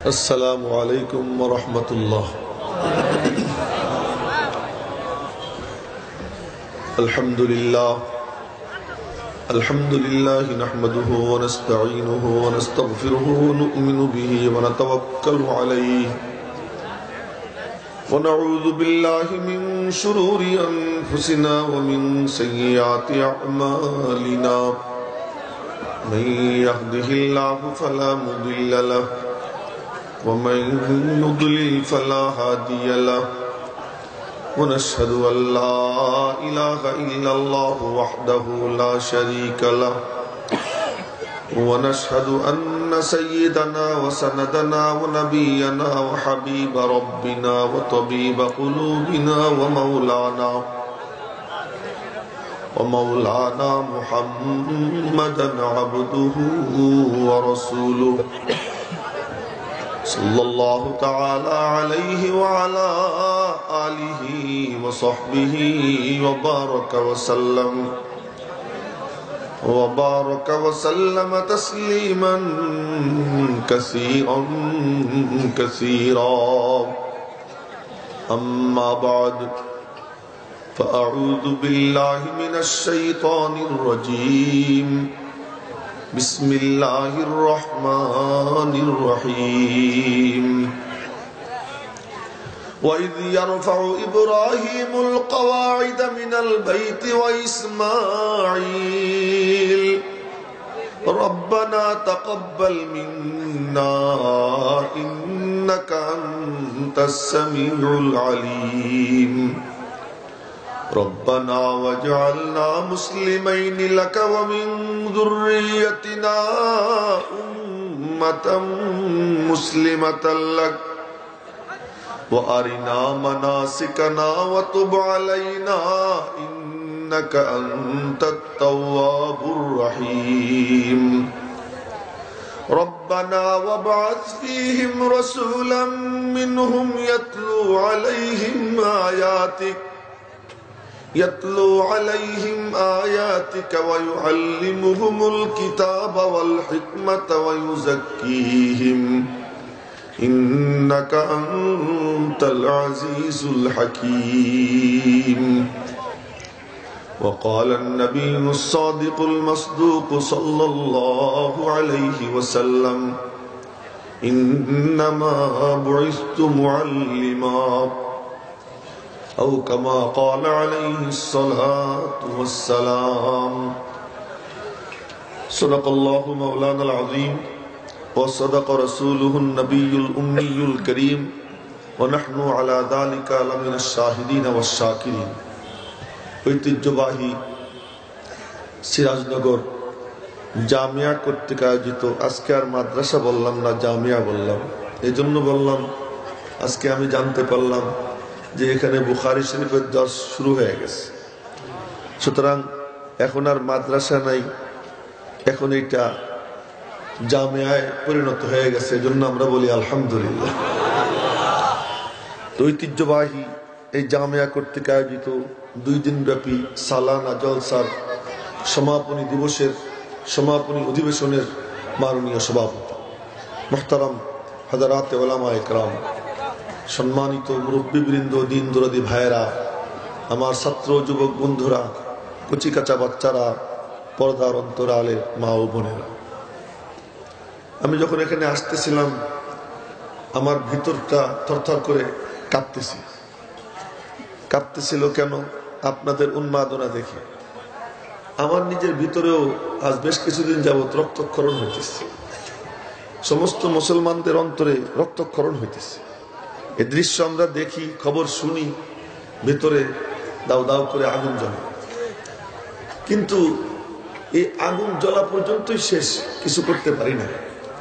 السلام عليكم ورحمة الله. الحمد لله نحمده ونستعينه ونستغفره ونؤمن به ونتوكل عليه ونعوذ بالله من شرور أنفسنا ومن سيئات أعمالنا من يهده الله فلا مضل له ومن يضلل فلا هادي له ونشهد أن لا إله إلا الله وحده لا شريك له ونشهد أن سيدنا وسندنا ونبينا وحبيب ربنا وطبيب قلوبنا ومولانا محمدا عبده ورسوله صلى الله تعالى عليه وعلى آله وصحبه وبارك وسلم تسليما كثيرا أما بعد فأعوذ بالله من الشيطان الرجيم بسم الله الرحمن الرحيم وإذ يرفع إبراهيم القواعد من البيت وإسماعيل ربنا تقبل منا إنك أنت السميع العليم ربنا واجعلنا مسلمين لك ومن ذريتنا أمة مسلمة لك وأرنا مناسكنا وتب علينا إنك أنت التواب الرحيم ربنا وابعث فيهم رسولا منهم يتلو عليهم آياتك ويعلمهم الكتاب والحكمة ويزكيهم إنك أنت العزيز الحكيم وقال النبي الصادق المصدوق صلى الله عليه وسلم إنما بعثت معلما أو كما قال عليه الصلاة والسلام صدق الله مولانا العظيم وصدق رسوله النبي الأمي الكريم ونحن على ذلك لمن الشاهدين والشاكرين ঐতিহ্যবাহী সিরাজনগর জামিয়া কর্তৃক আয়োজিত আজকে আর মাদ্রাসা বললাম না, জামিয়া বললাম। এই জন্য বললাম, আজকে আমি জানতে পারলাম যে এখানে বুখারী শরীফের দর্স শুরু হয়ে গেছে। সুতরাং এখন আর মাদ্রাসা নাই, এখন এটা জামিয়ায় পরিণত হয়ে গেছে। এজন্য আমরা বলি আলহামদুলিল্লাহ। ঐতিহ্যবাহী এই জামিয়া কর্তৃক আয়োজিত 2 দিন ব্যাপী সালানা জলসার সমাপনী দিবসের সমাপনী অধিবেশনের মাননীয় সভাপতি মুহতারাম হযরত উলামায়ে কেরাম, সম্মানিত মুরব্বিবৃন্দ, দিন দরদি ভাইয়েরা, আমার ছাত্র যুবক বন্ধুরা, কচিকাচা বাচ্চারা, পর্দার অন্তরালের মা ও বোনেরা, আমি যখন এখানে আসতেছিলাম আমার ভিতরটা থরথর করে কাঁপতেছিল। কেন? আপনাদের উন্মাদনা দেখে আমার নিজের ভিতরেও আজ বেশ কিছুদিন যাবৎ রক্তক্ষরণ হইতেছে। সমস্ত মুসলমানদের অন্তরে রক্তক্ষরণ হইতেছে। এই দৃশ্য আমরা দেখি, খবর শুনি, ভিতরে দাউ দাউ করে আগুন জ্বলে। কিন্তু এই আগুন জ্বলা পর্যন্তই শেষ, কিছু করতে পারি না।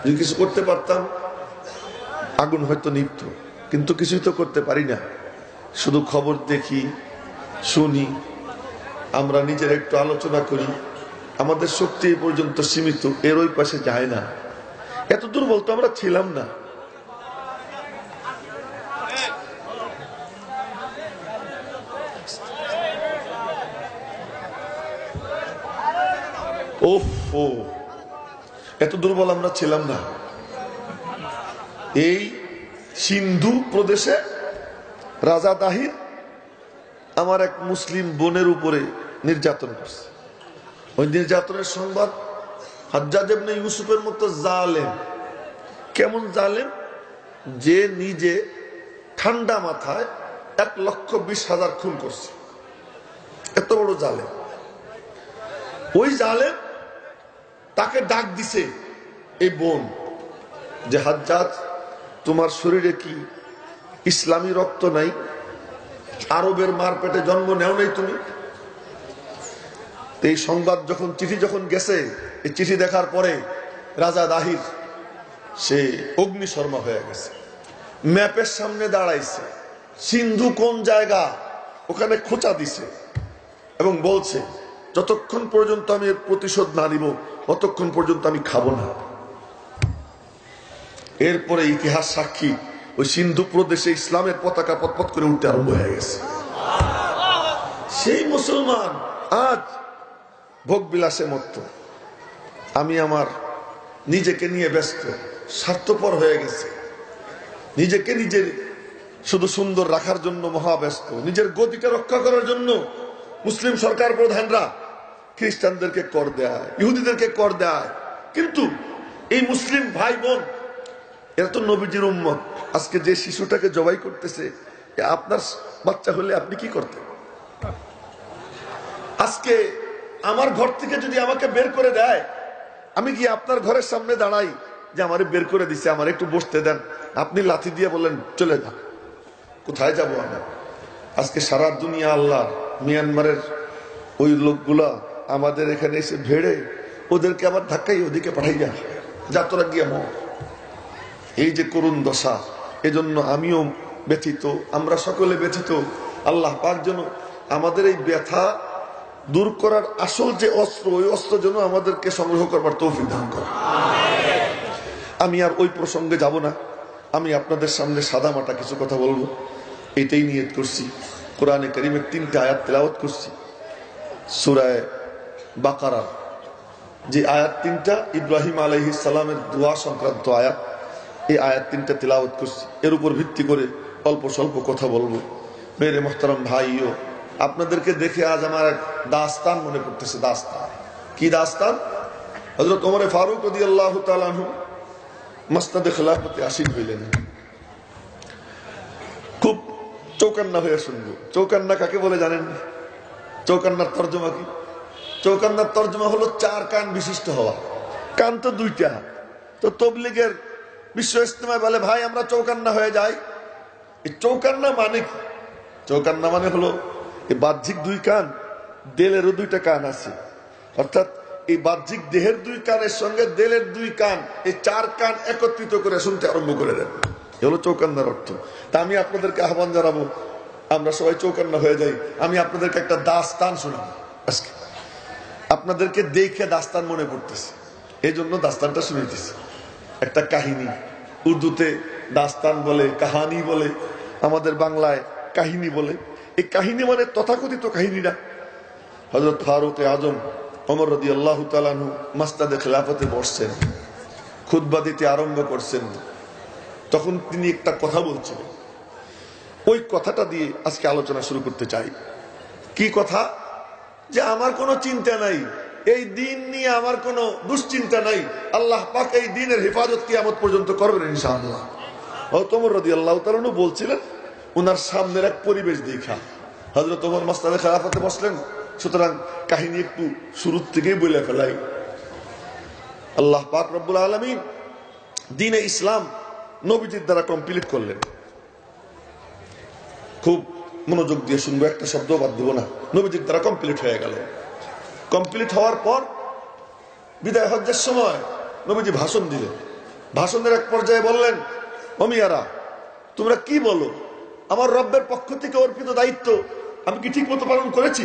যদি কিছু করতে পারতাম আগুন হয়তো নিভত, কিন্তু কিছুই তো করতে পারি না। শুধু খবর দেখি, শুনি, আমরা নিজের একটু আলোচনা করি, আমাদের শক্তি এই পর্যন্ত সীমিত, এর ওই পাশে যায় না। এত দুর্বল তো আমরা ছিলাম না। ওহ, এত দুর্বল আমরা ছিলাম না। এই সিন্ধু প্রদেশে রাজা দাহির আমার এক মুসলিম বোনের উপরে নির্যাতন করছে। ওই নির্যাতনের সংবাদ হাজ্জাজ ইবনে ইউসুফের মতো জালেম। কেমন জালেম? যে নিজে ঠান্ডা মাথায় 1,20,000 খুন করছে, এত বড় জালেম। ওই জালেম তাকে ডাক দিছে এই বোন যে হাজ্জাজ, তোমার শরীরে কি ইসলামী রক্ত নাই? আরবের মার পেটে জন্ম নেও নাই তুমি? এই সংবাদ যখন চিঠি যখন গেছে, এই চিঠি দেখার পরে রাজা দাহির সে অগ্নিশর্মা হয়ে গেছে। ম্যাপের সামনে দাঁড়াইছে, সিন্ধু কোন জায়গা ওখানে খোঁচা দিছে এবং বলছে যতক্ষণ পর্যন্ত আমি এর প্রতিশোধ না নিব ততক্ষণ পর্যন্ত আমি খাবো না। এরপরে ইতিহাস সাক্ষী ওই সিন্ধু প্রদেশে ইসলামের পতাকা পতপত করে উঠতে আরম্ভ হয়ে গেছে। সেই মুসলমান আজ ভোগ বিলাসে মত্ত। আমি আমার নিজেকে নিয়ে ব্যস্ত, স্বার্থপর হয়ে গেছে। নিজেকে নিজের শুধু সুন্দর রাখার জন্য মহাব্যস্ত, নিজের গতিকে রক্ষা করার জন্য মুসলিম সরকার প্রধানরা খ্রিস্টানদেরকে কর দেয়, ইহুদিদেরকে কর দেয়। কিন্তু এই মুসলিম ভাই বোন এরা তো নবীজির উম্মত। আজকে যে শিশুটাকে জবাই করতেছে, আপনার বাচ্চা হলে আপনি কি করতেন? আজকে আমার ঘর থেকে যদি আমাকে বের করে দেয়, আমি কি আপনার ঘরের সামনে দাঁড়াই যে আমারে বের করে দিছে, আমার একটু বসতে দেন, আপনি লাথি দিয়ে বলেন চলে যান? কোথায় যাব আমি? আজকে সারা দুনিয়া আল্লাহ, মিয়ানমারের ওই লোকগুলা আমাদের এখানে এসে ভেড়ে ওদেরকে আবার ধাক্কাই ওদিকে পাঠাই যায়, যা তোরা গিয়ে মর। এই যে করুণ দশা, এজন্য আমিও ব্যথিত, আমরা সকলে ব্যথিত। আল্লাহ পাক যেন আমাদের এই ব্যথা দূর করার আসল যে অস্ত্র, ওই অস্ত্র যেন আমাদেরকে সংগ্রহ করবার তৌফিক দান করে। আমি আর ওই প্রসঙ্গে যাব না। আমি আপনাদের সামনে সাদা মাটা কিছু কথা বলবো, এটাই নিয়ত করছি। কোরআনে কারীমের 3টা আয়াত তেলাওয়াত করছি। সূরা বাকারার যে আয়াত 3টা ইব্রাহিম আলাইহিস সালামের দোয়া সংক্রান্ত আয়াত, এই আয়াত 3টা তেলাওয়াত করছি। এর উপর ভিত্তি করে অল্প স্বল্প কথা বলবো। মেরে মোহতারাম ভাইও, আপনাদেরকে দেখে আজ আমার এক দাস্তান মনে পড়তেছে। দাস্তান কি দাস্তান? হযরত ওমর ফারুক রাদিয়াল্লাহু তাআলা আনহু মাসনাদে খেলাফতে আসীন হইলেন। খুব চৌকান্না হয়ে শুনবো। চৌকান্না কাকে বলে জানেন? চৌকান্নার তর্জমা কি? চৌকান্নার তর্জমা হলো 4 কান বিশিষ্ট হওয়া। কান তো 2টা। তো তবলিগের বিশ্ব ইজতেমায় বলে ভাই আমরা চৌকান্না হয়ে যাই। এই চৌকান্না মানে কি? চৌকান্না মানে হলো এই বাহ্যিক 2 কান, দেলেরও 2টা কান আছে। অর্থাৎ এই বাহ্যিক দেহের 2 কানের সঙ্গে দেলের 2 কান, এই 4 কান একত্রিত করে শুনতে আরম্ভ করে দেন। এ হলো চৌকান্নার অর্থ। তা আমি আপনাদেরকে আহ্বান জানাবো, আমরা সবাই চৌকান্না হয়ে যাই। আমি আপনাদেরকে একটা দাস্তান শোনাবো আজকে। আপনাদেরকে দেখে দাস্তান মনে পড়তেছে, এই জন্য দাস্তানটা শুনাইতেছি। একটা কাহিনী, উর্দুতে দাস্তান বলে, কাহানি বলে, আমাদের বাংলায় কাহিনী বলে। এই কাহিনী মানে তথাকথিত কাহিনীরা। হযরত ফারুক আজম ওমর রাদিয়াল্লাহু তাআলা আনহু মাসনাদে খেলাফতে বসছেন, খুতবা দিতে আরম্ভ করছেন। তখন তিনি একটা কথা বলছিলেন, ওই কথাটা দিয়ে আজকে আলোচনা শুরু করতে চাই। কি কথা? যে আমার কোনো চিন্তা নাই, এই দিন নিয়ে আমার কোনো দুশ্চিন্তা নাই। আল্লাহ পাক এই দিনের হেফাজত কিয়ামত পর্যন্ত করবেন ইনশাআল্লাহ। ওমর রাদিয়াল্লাহু তাআলা আনহু বলছিলেন, ওনার সামনের এক পরিবেশ দেখা হযরত ওমর মাসনাদে খেলাফতে বসলেন। সুতরাং কাহিনী একটু শুরুর থেকেই বলে ফেলাই। আল্লাহ পাক রব্বুল আলামিন দ্বীনে ইসলাম নবীজির দ্বারা কমপ্লিট করলেন। খুব মনোযোগ দিয়ে শুনবো, একটা শব্দ বাদ দেব না। নবীজির দ্বারা কমপ্লিট হয়ে গেল। কমপ্লিট হওয়ার পর বিদায় হজ্জের সময় নবীজি ভাষণ দিলেন। ভাষণের এক পর্যায়ে বললেন, ওমিয়ারা তোমরা কি বলো, আমার রব্বের পক্ষ থেকে অর্পিত দায়িত্ব আমি কি ঠিক মতো পালন করেছি?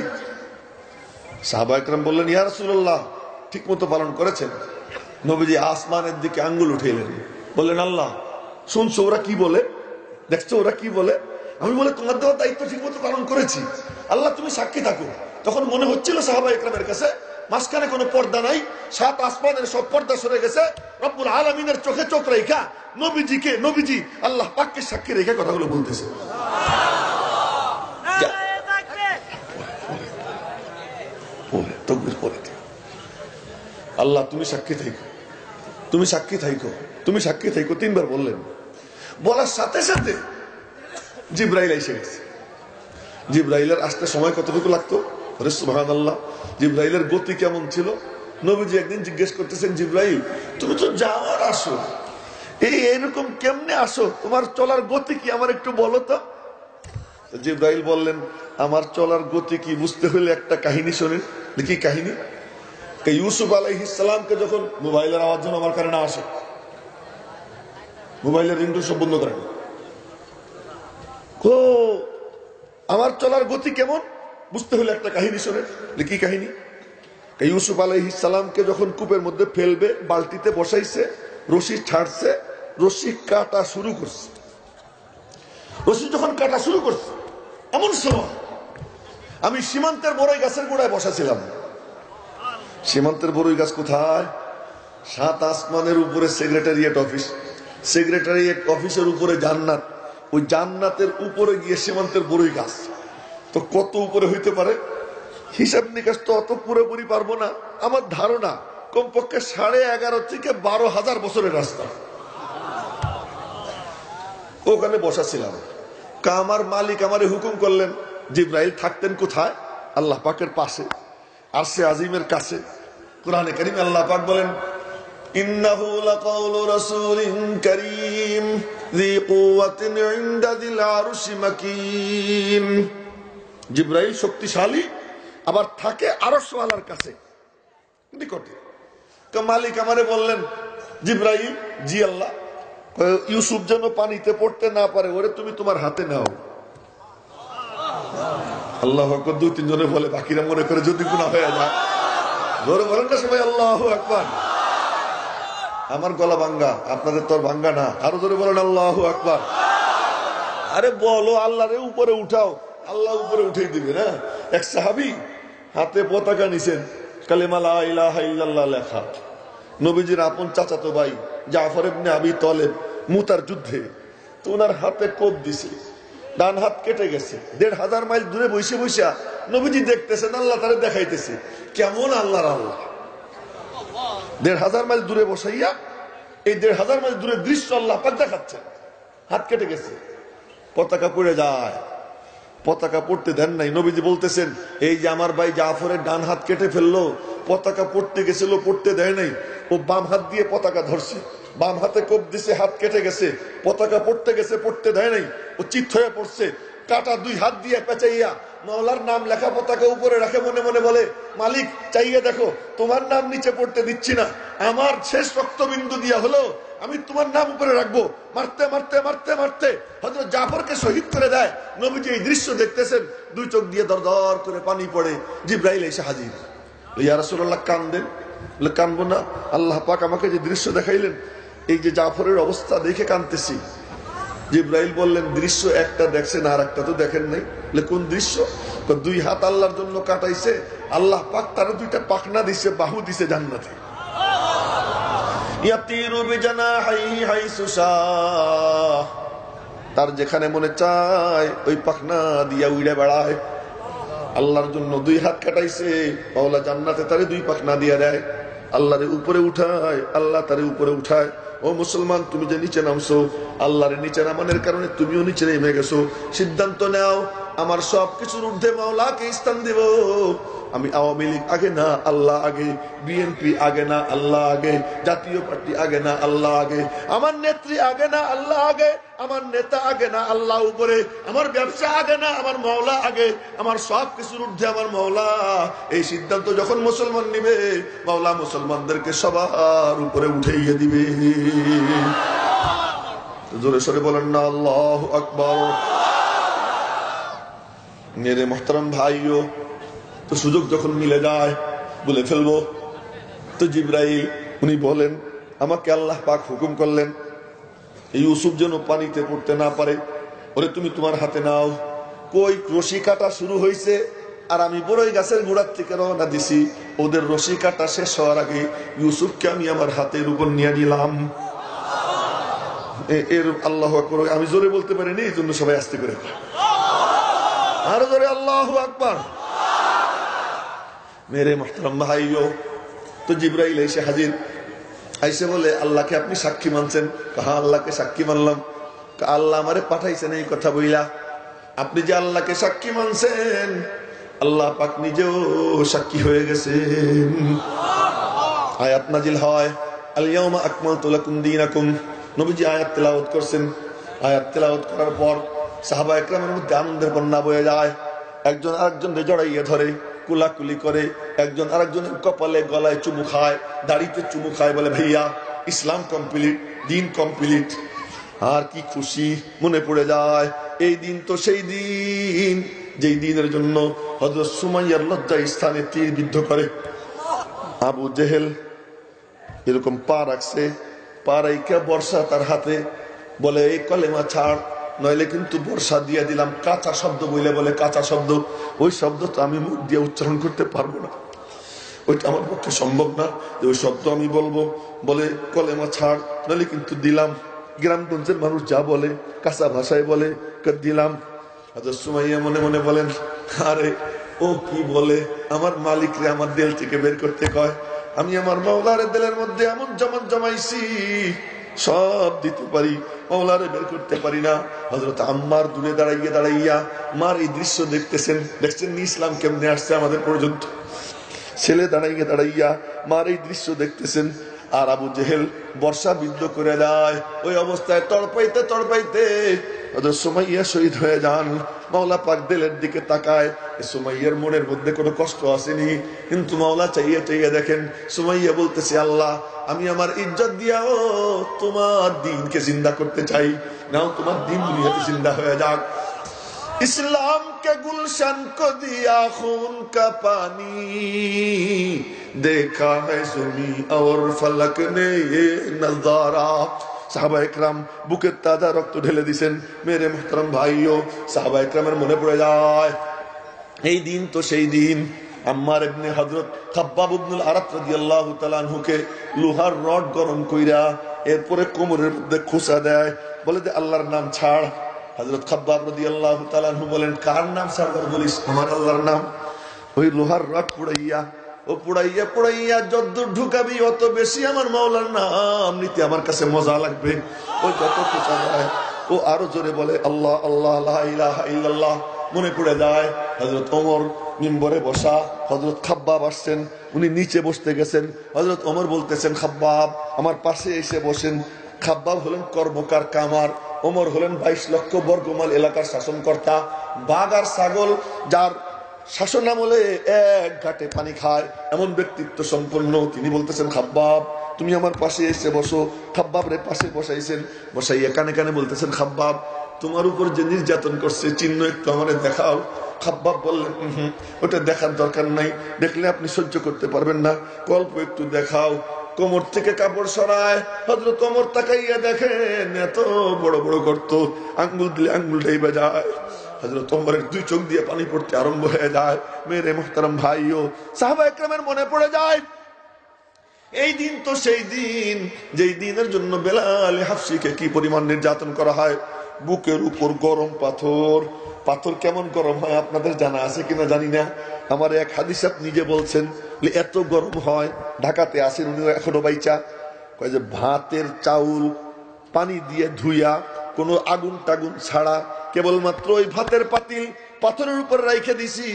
সাহাবা একরাম বললেন, ইয়া রাসূলুল্লাহ ঠিক মতো পালন করেছেন। নবীজি আসমানের দিকে আঙ্গুল উঠাইলেন, বললেন, আল্লাহ শুনছো ওরা কি বলে, দেখছো ওরা কি বলে? আমি বলে তোমার দেওয়ার দায়িত্ব ঠিক মতো পালন করেছি, আল্লাহ তুমি সাক্ষী থাকো। তখন মনে হচ্ছিল সাহাবা একরামের কাছে মাঝখানে কোনো পর্দা নাই, 7 আসমানের সব পর্দা সরে গেছে, রব্বুল আলামিনের চোখে চোখ রেখা নবীজি আল্লাহ পাককে সাক্ষী রেখে কথাগুলো বলতেছে। আল্লাহ তুমি সাক্ষী থাইকো, তুমি সাক্ষী থাইকো, তুমি সাক্ষী থাইকো 3 বার বললেন। বলার সাথে সাথে জিবরাইল এসে গেছে। জিবরাইলের আসতে সময় কতটুকু লাগতো? আরে সুবহানাল্লাহ, জিবরাইলের গতি কেমন ছিল? নবীজি একদিন জিজ্ঞেস করতেছেন, জিবরাইল তুমি তো যাওয়ার আসো, এইরকম কেমনে আসো, তোমার চলার গতি কি আমার একটু বলো তো। জিবরাইল বললেন, আমার চলার গতি কি বুঝতে হলে একটা কাহিনী শোনেন। কি কাহিনী? ইউসুফ আলাইহিস সালামকে যখন মোবাইলের আওয়াজ যেন আমার কারণে আসে, মোবাইলের রিংটোন সব বন্ধ করেন, আমার চলার গতি কেমন বুঝতে হলে একটা কাহিনী শোনেন। কি কাহিনী? ইউসুফ আলাইহিস সালামকে যখন কূপের মধ্যে ফেলবে, বালতিতে বসাইছে, রশি ছাড়ছে, রশি কাটা শুরু করছে। রশি যখন কাটা শুরু করছে, এমন সময় আমি সীমান্তের বড়ই গাছের গোড়ায় বসাছিলাম। সীমান্তের বড়ই গাছ কোথায়? 7 আসমানের উপরে সেক্রেটারিয়েট অফিস, সেক্রেটারিয়েট অফিসের উপরে জান্নাত, ওই জান্নাতের উপরে গিয়ে সীমান্তের বড়ই গাছ। তো কত উপরে হইতে পারে হিসাব নিকাশ তো অত পুরোপুরি পারবো না, আমার ধারণা কমপক্ষে 11.5 থেকে 12,000 বছরের রাস্তা। ওখানে বসাছিলাম। আমার মালিক আমারে হুকুম করলেন, জিবরাইল থাকতেন কোথায়? আল্লাহ পাকের পাশে, আরশে আজিমের কাছে। কোরআনে কারীমে আল্লাহ পাক বলেন, ইন্নাহু লাকাউলু রাসূলিন কারীম যী কুওয়াতিন ইনদা যিল আরশি মাকিন। জিবরাইল শক্তিশালী, আবার থাকে আরশওয়ালার কাছে নিকটে। মালিক আমারে বললেন, জিবরাইল, জি আল্লাহ, ইউসুফ যেন পানিতে পড়তে না পারে, ওরে তুমি তোমার হাতে নাও। আল্লাহু আকবার। 2-3 জনে বলে, বাকিরা মনে করে যদি গুনাহ হয়ে যায়। জোরে বলেন না সবাই আল্লাহু আকবার। আমার গলা ভাঙ্গা, আপনাদের তো ভাঙ্গা না, আরো জোরে বলেন আল্লাহু আকবার। আরে বলো আল্লাহরে উপরে উঠাও, আল্লাহ উপরে উঠিয়ে দিবে না। এক সাহাবী হাতে পতাকা নিছেন, কালেমা লা ইলাহা ইল্লাল্লাহ লেখা। নবীজির আপন চাচাতো ভাই জাফর ইবনে আবি তালেব মুতার যুদ্ধে, তো ওনার হাতে কোপ দিছে, ডান হাত কেটে গেছে। 1,500 মাইল দূরে বসে বসে নবীজি দেখতেছেন, আল্লাহ তারে দেখাইতেছে কেমন আল্লাহর আল্লাহ। 1,500 মাইল দূরে বসাইয়া এই 1,500 মাইল দূরে দৃশ্য আল্লাহ পাক দেখাচ্ছেন। হাত কেটে গেছে, পতাকা পড়ে যায়, পতাকা পড়তে দেন নাই। নবীজি বলতেছেন, এই যে আমার ভাই জাফরের ডান হাত কেটে ফেললো, পতাকা পড়তে গেছিল, পড়তে দেয় নাই, ও বাম হাত দিয়ে পতাকা ধরছে, বাম হাতে কোপ দিছে, হাত কেটে গেছে, পতাকা পড়তে গেছে, পড়তে দেয় নাই, ও চিৎ হয়ে পড়ছে, কাটা 2 হাত দিয়ে পেঁচাইয়া মাওলার নাম লেখা পতাকা উপরে রাখে, মনে মনে বলে, মালিক চাইয়ে দেখো, তোমার নাম নিচে পড়তে দিচ্ছি না, আমার শেষ রক্তবিন্দু দিয়া হলো আমি তোমার নাম উপরে রাখবো। মারতে মারতে মারতে মারতে হযরত জাফরকে শহীদ করে দেয়। নবীজি এই দৃশ্য দেখতেছেন, 2 চোখ দিয়ে দর দর করে পানি পড়ে। জিবরাইল এসে হাজির। ইয়া রাসূলুল্লাহ কাঁদেন? বলে কাঁদবো না, আল্লাহ পাক আমাকে যে দৃশ্য দেখাইলেন, এই যে জাফরের অবস্থা দেখে কাঁদতেছি। জিবরাইল বললেন, দৃশ্য একটা দেখছেন, আর একটা তো দেখেন নাই। বলে কোন দৃশ্য? 2 হাত আল্লাহর জন্য কাটাইছে, আল্লাহ পাক তার 2টা পাখনা দিছে, বাহু দিছে জান্নাতে। তার যেখানে মনে চায় ওই পাখনা দিয়া উড়ে বেড়ায়। আল্লাহর জন্য 2 হাত কাটাইছে, মাওলা জান্নাতে তারে 2 পাখনা দিয়া দেয়। আল্লাহরে উপরে উঠায়, আল্লাহ তারে উপরে উঠায়। ও মুসলমান, তুমি যে নিচে নামছো, আল্লাহরে নিচে নামানোর কারণে তুমিও নিচে নেমে গেছো। সিদ্ধান্ত নাও, আমার সবকিছুর ঊর্ধ্বে মাওলাকে স্থান দেব। আমি আওয়ামী লীগ আগে না আল্লাহ আগে, বিএনপি আগে না আল্লাহ আগে, জাতীয় পার্টি আগে না আল্লাহ আগে, আমার নেত্রী আগে না আল্লাহ আগে, আমার নেতা আগে না আল্লাহ উপরে, আমার ব্যবসা আগে না আমার মাওলা আগে, আমার সব কিছুর ঊর্ধ্বে আমার মাওলা। এই সিদ্ধান্ত যখন মুসলমান নিবে, মাওলা মুসলমানদেরকে সবার উপরে উঠাইয়ে দিবে। জোরে সরে বলেন না আল্লাহু আকবার। মেরে মোহতারাম ভাইও, তো সুযোগ যখন মিলে যায় বলে ফেলবো। তো জিবরাইল উনি বলেন, আমাকে আল্লাহ পাক হুকুম করলেন ইউসুফ যেন পানিতে পড়তে না পারে, ওরে তুমি তোমার হাতে নাও। কই রশি কাটা শুরু হয়েছে, আর আমি বড়ই গাছের গোড়ার থেকে রওনা দিছি, ওদের রশি কাটা শেষ হওয়ার আগে ইউসুফকে আমি আমার হাতের উপর নিয়ে নিলাম। এর আল্লাহু আকবার আমি জোরে বলতে পারিনি, এই জন্য সবাই আস্তে করে আরো জোরে আল্লাহু আকবার। মেরে মুহতারাম ভাইও, তো জিবরাইল এসে হাজির, আইসে বলে আল্লাহকে আপনি সাক্ষী মানছেন? হ্যাঁ আল্লাহকে সাক্ষী মানলাম। আল্লাহ আমারে পাঠাইছেন এই কথা বইলা। আপনি যে আল্লাহকে সাক্ষী মানছেন, আল্লাহ পাক নিজেও সাক্ষী হয়ে গেছেন। আয়াত নাজিল হয়, আল ইয়াউমা আকমালতু লাকুম দীনাকুম। নবীজি আয়াত তেলাওয়াত করছেন। আয়াত তেলাওয়াত করার পর সাহাবায়ে কেরামের মধ্যে আনন্দের বন্যা বয়ে যায়। একজন আরেকজনকে জড়াইয়ে ধরে, কুলাকুলি করে, একজন আরেকজনের কপালে গলায় চুমু খায়, দাড়িতে চুমু খায়, বলে ভাইয়া ইসলাম কমপ্লিট, দিন কমপ্লিট। আর কি খুশি মনে পড়ে যায়। এই দিন তো সেই দিন যেই দিনের জন্য হযরত সুমাইয়ার লজ্জা স্থানে তীর বিদ্ধ করে আবু জেহেল এরকম পা রাখছে, পা রাইখা বর্ষা তার হাতে, বলে এই কলেমা ছাড়, নইলে কিন্তু বর্ষা দিয়ে দিলাম। কাঁচা শব্দ বইলে বলে কাঁচা শব্দ, ওই শব্দ তো আমি মুখ দিয়ে উচ্চারণ করতে পারবো না, ওইটা আমার পক্ষে সম্ভব না যে ওই শব্দ আমি বলবো। বলে কলেমা ছাড়, নইলে কিন্তু দিলাম। গ্রামগঞ্জের মানুষ যা বলে, কাঁচা ভাষায় বলে দিলাম। হযরত সুমাইয়া মনে মনে বলেন, আরে ও কি বলে, আমার মালিক রে আমার দিল থেকে বের করতে কয়, আমি আমার মাওলার দিলের মধ্যে এমন জমান জমাইছি সব দিতে পারি, মাওলারে বের করতে পারি না। হযরত আম্মার দূরে দাঁড়াইয়া দাঁড়াইয়া মার এই দৃশ্য দেখতেছেন। দেখছেন ইসলাম কেমনে আসছে আমাদের পর্যন্ত। ছেলে দাঁড়াইয়া দাঁড়াইয়া মার এই দৃশ্য দেখতেছেন। আর আবু জেহেল বর্ষা বিদ্ধ করে দেয়। ওই অবস্থায় তড়পাইতে তড়পাইতে হযরত সুমাইয়া শহীদ হয়ে যান। মাওলা পাক দিলের দিকে তাকায়, সুমাইয়ার মনের মধ্যে কোনো কষ্ট আসেনি, কিন্তু মাওলা চাইয়ে চাইয়ে দেখেন সুমাইয়া বলতেছে, আল্লাহ আমি আমার ইজ্জত দিয়াও তোমার দ্বীনকে জিন্দা করতে চাই, নাও তোমার দ্বীন দুনিয়াতে জিন্দা হয়ে যাক। इस्लाम के गुलशन को दिया खून का पानी, देखा है ज़मीं और फलक ने ये नज़ारा। সাহাবা একরাম বুকের তাজা রক্ত ঢেলে দিছেন। মেরে মুহতারাম ভাইও, সাহাবা একরামের মনে পড়ে যায় এই দিন তো সেই দিন আম্মার ইবনে হযরত খাব্বাব ইবনুল আরাত রাদিয়াল্লাহু তাআলা আনহুকে লোহার রড গরম কইরা এরপরে কোমরের মধ্যে খোঁচা দেয়, বলে যে আল্লাহর নাম ছাড়। হযরত খাব্বাব রাদিয়াল্লাহু তাআলা আনহু বলেন, কার নাম ছাড়বার বলিস? আমার আল্লাহর নাম। ওই লোহার রড পুড়াইয়া ও পুড়াইয়া পুড়াইয়া যতদূর ঢুকাবি অত বেশি আমার মাওলার নাম নিতে আমার কাছে মজা লাগবে। ওই যত খোঁচা দেয় ও আরো জোরে বলে আল্লাহ আল্লাহ লা ইলাহা ইল্লাল্লাহ। মনে পড়ে যায় হযরত ওমর মিম্বরে বসা, হযরত খাব্বাব আসছেন, উনি নিচে বসতে গেছেন। হযরত ওমর বলতেছেন, খাব্বাব আমার পাশে এসে বসেন। খাব্বাব হলেন কর্মকার কামার, ওমর হলেন 22 লক্ষ বর্গমাইল এলাকার শাসনকর্তা। বাঘ আর ছাগল যার শাসন আমলে এক ঘাটে পানি খায় এমন ব্যক্তিত্ব সম্পন্ন। তিনি বলতেছেন, খাব্বাব তুমি আমার পাশে এসে বসো। খাব্বাব রে পাশে বসাইছেন, বসাইয়া কানে কানে বলতেছেন, খাব্বাব তোমার উপর যে নির্যাতন করছে চিহ্ন একটু আমারে দেখাও। খাব্বাব বললেন, ওটা দেখার দরকার নাই, দেখলে আপনি সহ্য করতে পারবেন না, গল্প একটু দেখাও। কোমর থেকে কাপড় সরায়, হযরত ওমর তাকাইয়া দেখেন এত বড় বড় গর্ত, আঙ্গুল দিলে আঙ্গুলটাই বাজায়। হযরত ওমরের দুই চোখ দিয়ে পানি পড়তে আরম্ভ হয়ে যায়। মেরে মুহতারাম ভাইও, সাহাবা একরামের মনে পড়ে যায় এই দিন তো সেই দিন যেই দিনের জন্য বেলাল হাফসিকে কি পরিমাণ নির্যাতন করা হয়। বুকের উপর গরম পাথর। পাথর কেমন গরম হয় আপনাদের জানা আছে কিনা জানি না। আমার এক হাদিস নিজে বলছেন এত গরম হয়, ঢাকাতে আসেন উনি এখনো বাইচা, কয় যে ভাতের চাউল পানি দিয়ে ধুইয়া কোনো আগুন টাগুন ছাড়া কেবলমাত্র ওই ভাতের পাতিল পাথরের উপর রাইখে দিছি,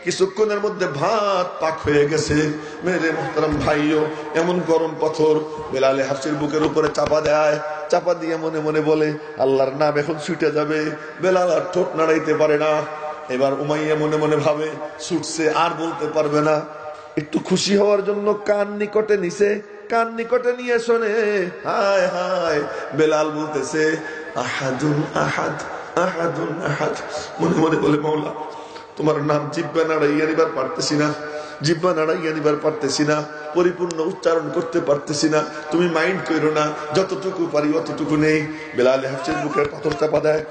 কিছুক্ষণের মধ্যে ভাত পাক হয়ে গেছে। মেরে মুহতারাম ভাইও, এমন গরম পাথর বেলালে হাফসির বুকের উপরে চাপা দেয়। চাপা দিয়ে মনে মনে বলে আল্লাহর নাম এখন ছুটে যাবে। বেলাল আর ঠোঁট নাড়াইতে পারে না। এবার উমাইয়া মনে মনে ভাবে ছুটছে, আর বলতে পারবে না। একটু খুশি হওয়ার জন্য কান নিকটে নিছে, কান নিকটে নিয়ে শোনে, হায় হায় বেলাল বলতেছে আহাদুন আহাদ আহাদুন আহাদ। মনে মনে বলে মাওলা তোমার নাম জিহ্বা নাড়াইয়া নিবার পারতেছি না, জিহ্বা নাড়াইয়া নিবার পারতেছি না, পরিপূর্ণ উচ্চারণ করতে পারতেছি না, তুমি মাইন্ড করো না, যতটুকু পারি অতটুকু নেই। বেলাল হাফসির বুকের পাথর চাপা দেয়।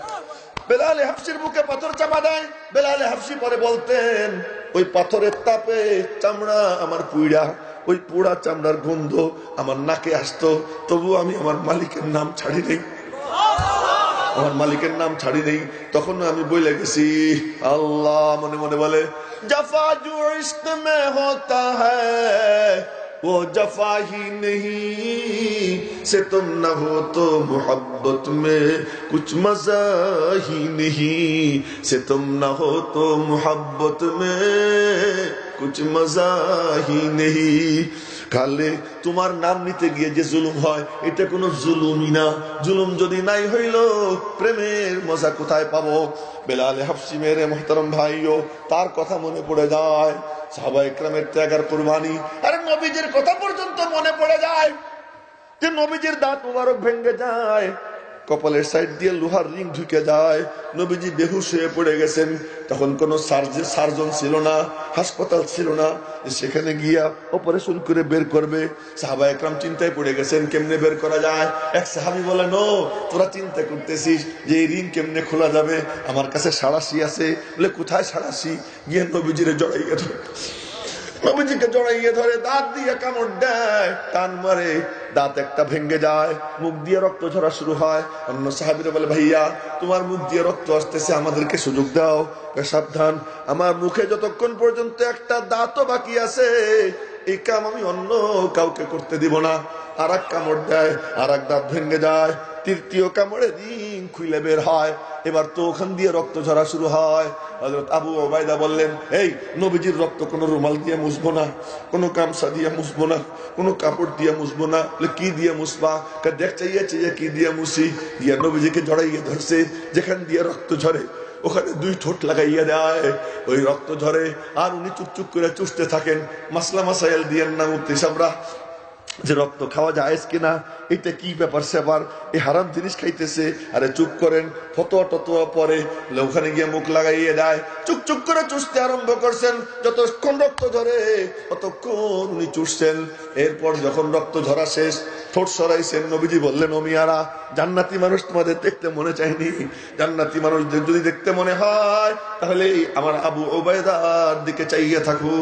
বেলালে হাফসির বুকে পাথর চাপা দেয়। বেলালে হাফসি পরে বলতেন, ওই পাথরের তাপে চামড়া আমার পুইড়া, ওই পোড়া চামড়ার গন্ধ আমার নাকে আসতো, তবু আমি আমার মালিকের নাম ছাড়ি নেই, আমার মালিকের নাম ছাড়ি নেই। তখন আমি বলে গেছি আল্লাহ। মনে মনে বলে, জফা জো ইশক মে হোতা হ্যায় वो जफा ही नहीं से तुम न हो तो मोहब्बत में कुछ मजा ही नहीं से तुम न हो तो मोहब्बत में कुछ मजा ही नहीं। কালে তোমার নাম নিতে গিয়ে যে জুলুম হয় এটা কোনো জুলুমই না। জুলুম যদি নাই হইল প্রেমের মজা কোথায় পাবো? বেলালে হাফসি মেরে মোহতারম ভাইও, তার কথা মনে পড়ে যায়, সাহাবায়ে কেরামের ত্যাগ আর কুরবানি। আরে নবীজির কথা পর্যন্ত মনে পড়ে যায় যে নবীজির দাঁত মুবারক ভেঙে যায়, কপালের সাইড দিয়ে লোহার রিং ঢুকে যায়, নবীজি বেহুশ হয়ে পড়ে গেছেন। তখন কোন সার্জন ছিল না, হাসপাতাল ছিল না, সেখানে গিয়া অপারেশন করে বের করবে। সাহাবায়ে কেরাম চিন্তায় পড়ে গেছেন কেমনে বের করা যায়। এক সাহাবী বলেন, ও তোরা চিন্তা করতেছিস যে এই রিং কেমনে খোলা যাবে, আমার কাছে সাঁড়াশি আছে। বলে কোথায় সাঁড়াশি? গিয়ে নবীজিরে জড়াইয়া ধরে, নবীজিকে জড়াইয়ে ধরে দাঁত দিয়ে কামড় দেয়, টান মারে, দাঁত একটা ভেঙে যায়, মুখ দিয়ে রক্ত ঝরা শুরু হয়। অন্য সাহাবীরা বলে, ভাইয়া তোমার মুখ দিয়ে রক্ত আসতেছে, আমাদেরকে সুযোগ দাও। সাবধান, আমার মুখে যতক্ষণ পর্যন্ত একটা দাঁতও বাকি আছে এই কাম আমি অন্য কাউকে করতে দিব না। আর এক কামড় দেয়, আর এক দাঁত ভেঙে যায়, তৃতীয় কামড়ে রিং খুলে বের হয়। এবার তো ওখান দিয়ে রক্ত ঝরা শুরু হয়। হযরত আবু উবাইদা বললেন, এই নবীজির রক্ত কোনো রুমাল দিয়ে মুছবো না, কোনো গামছা দিয়ে মুছবো না, কোনো কাপড় দিয়ে মুছবো না। কি দিয়ে মুছবা? দেখ চাইয়া চাইয়া কি দিয়ে মুছি। দিয়ে নবীজিকে জড়াইয়ে ধরছে, যেখান দিয়ে রক্ত ঝরে ওখানে দুই ঠোঁট লাগাইয়া দেয়, ওই রক্ত ঝরে। আর উনি চুপচুপ করে চুষতে থাকেন। মাসলা মাসাইল দিয়েন না মুফতি সাহেবরা যে রক্ত খাওয়া যায় কিনা, এটা কি ব্যাপার স্যাপার, এই হারাম জিনিস খাইতেছে। আরে চুপ করেন, ফতোয়া টতোয়া পরে ওখানে গিয়ে মুখ লাগাইয়ে দেয়, চুপ করে চুষতে আরম্ভ করছেন। যতক্ষণ রক্ত ঝরে ততক্ষণ উনি চুষছেন। এরপর যখন রক্ত ঝরা শেষ, ঠোঁট সরাইছেন, নবীজি বললেন, ও মিয়ারা, জান্নাতি মানুষ তোমাদের দেখতে মনে চায়নি? জান্নাতি মানুষদের যদি দেখতে মনে হয় তাহলে আমার আবু উবাইদার দিকে চাইয়ে থাকো।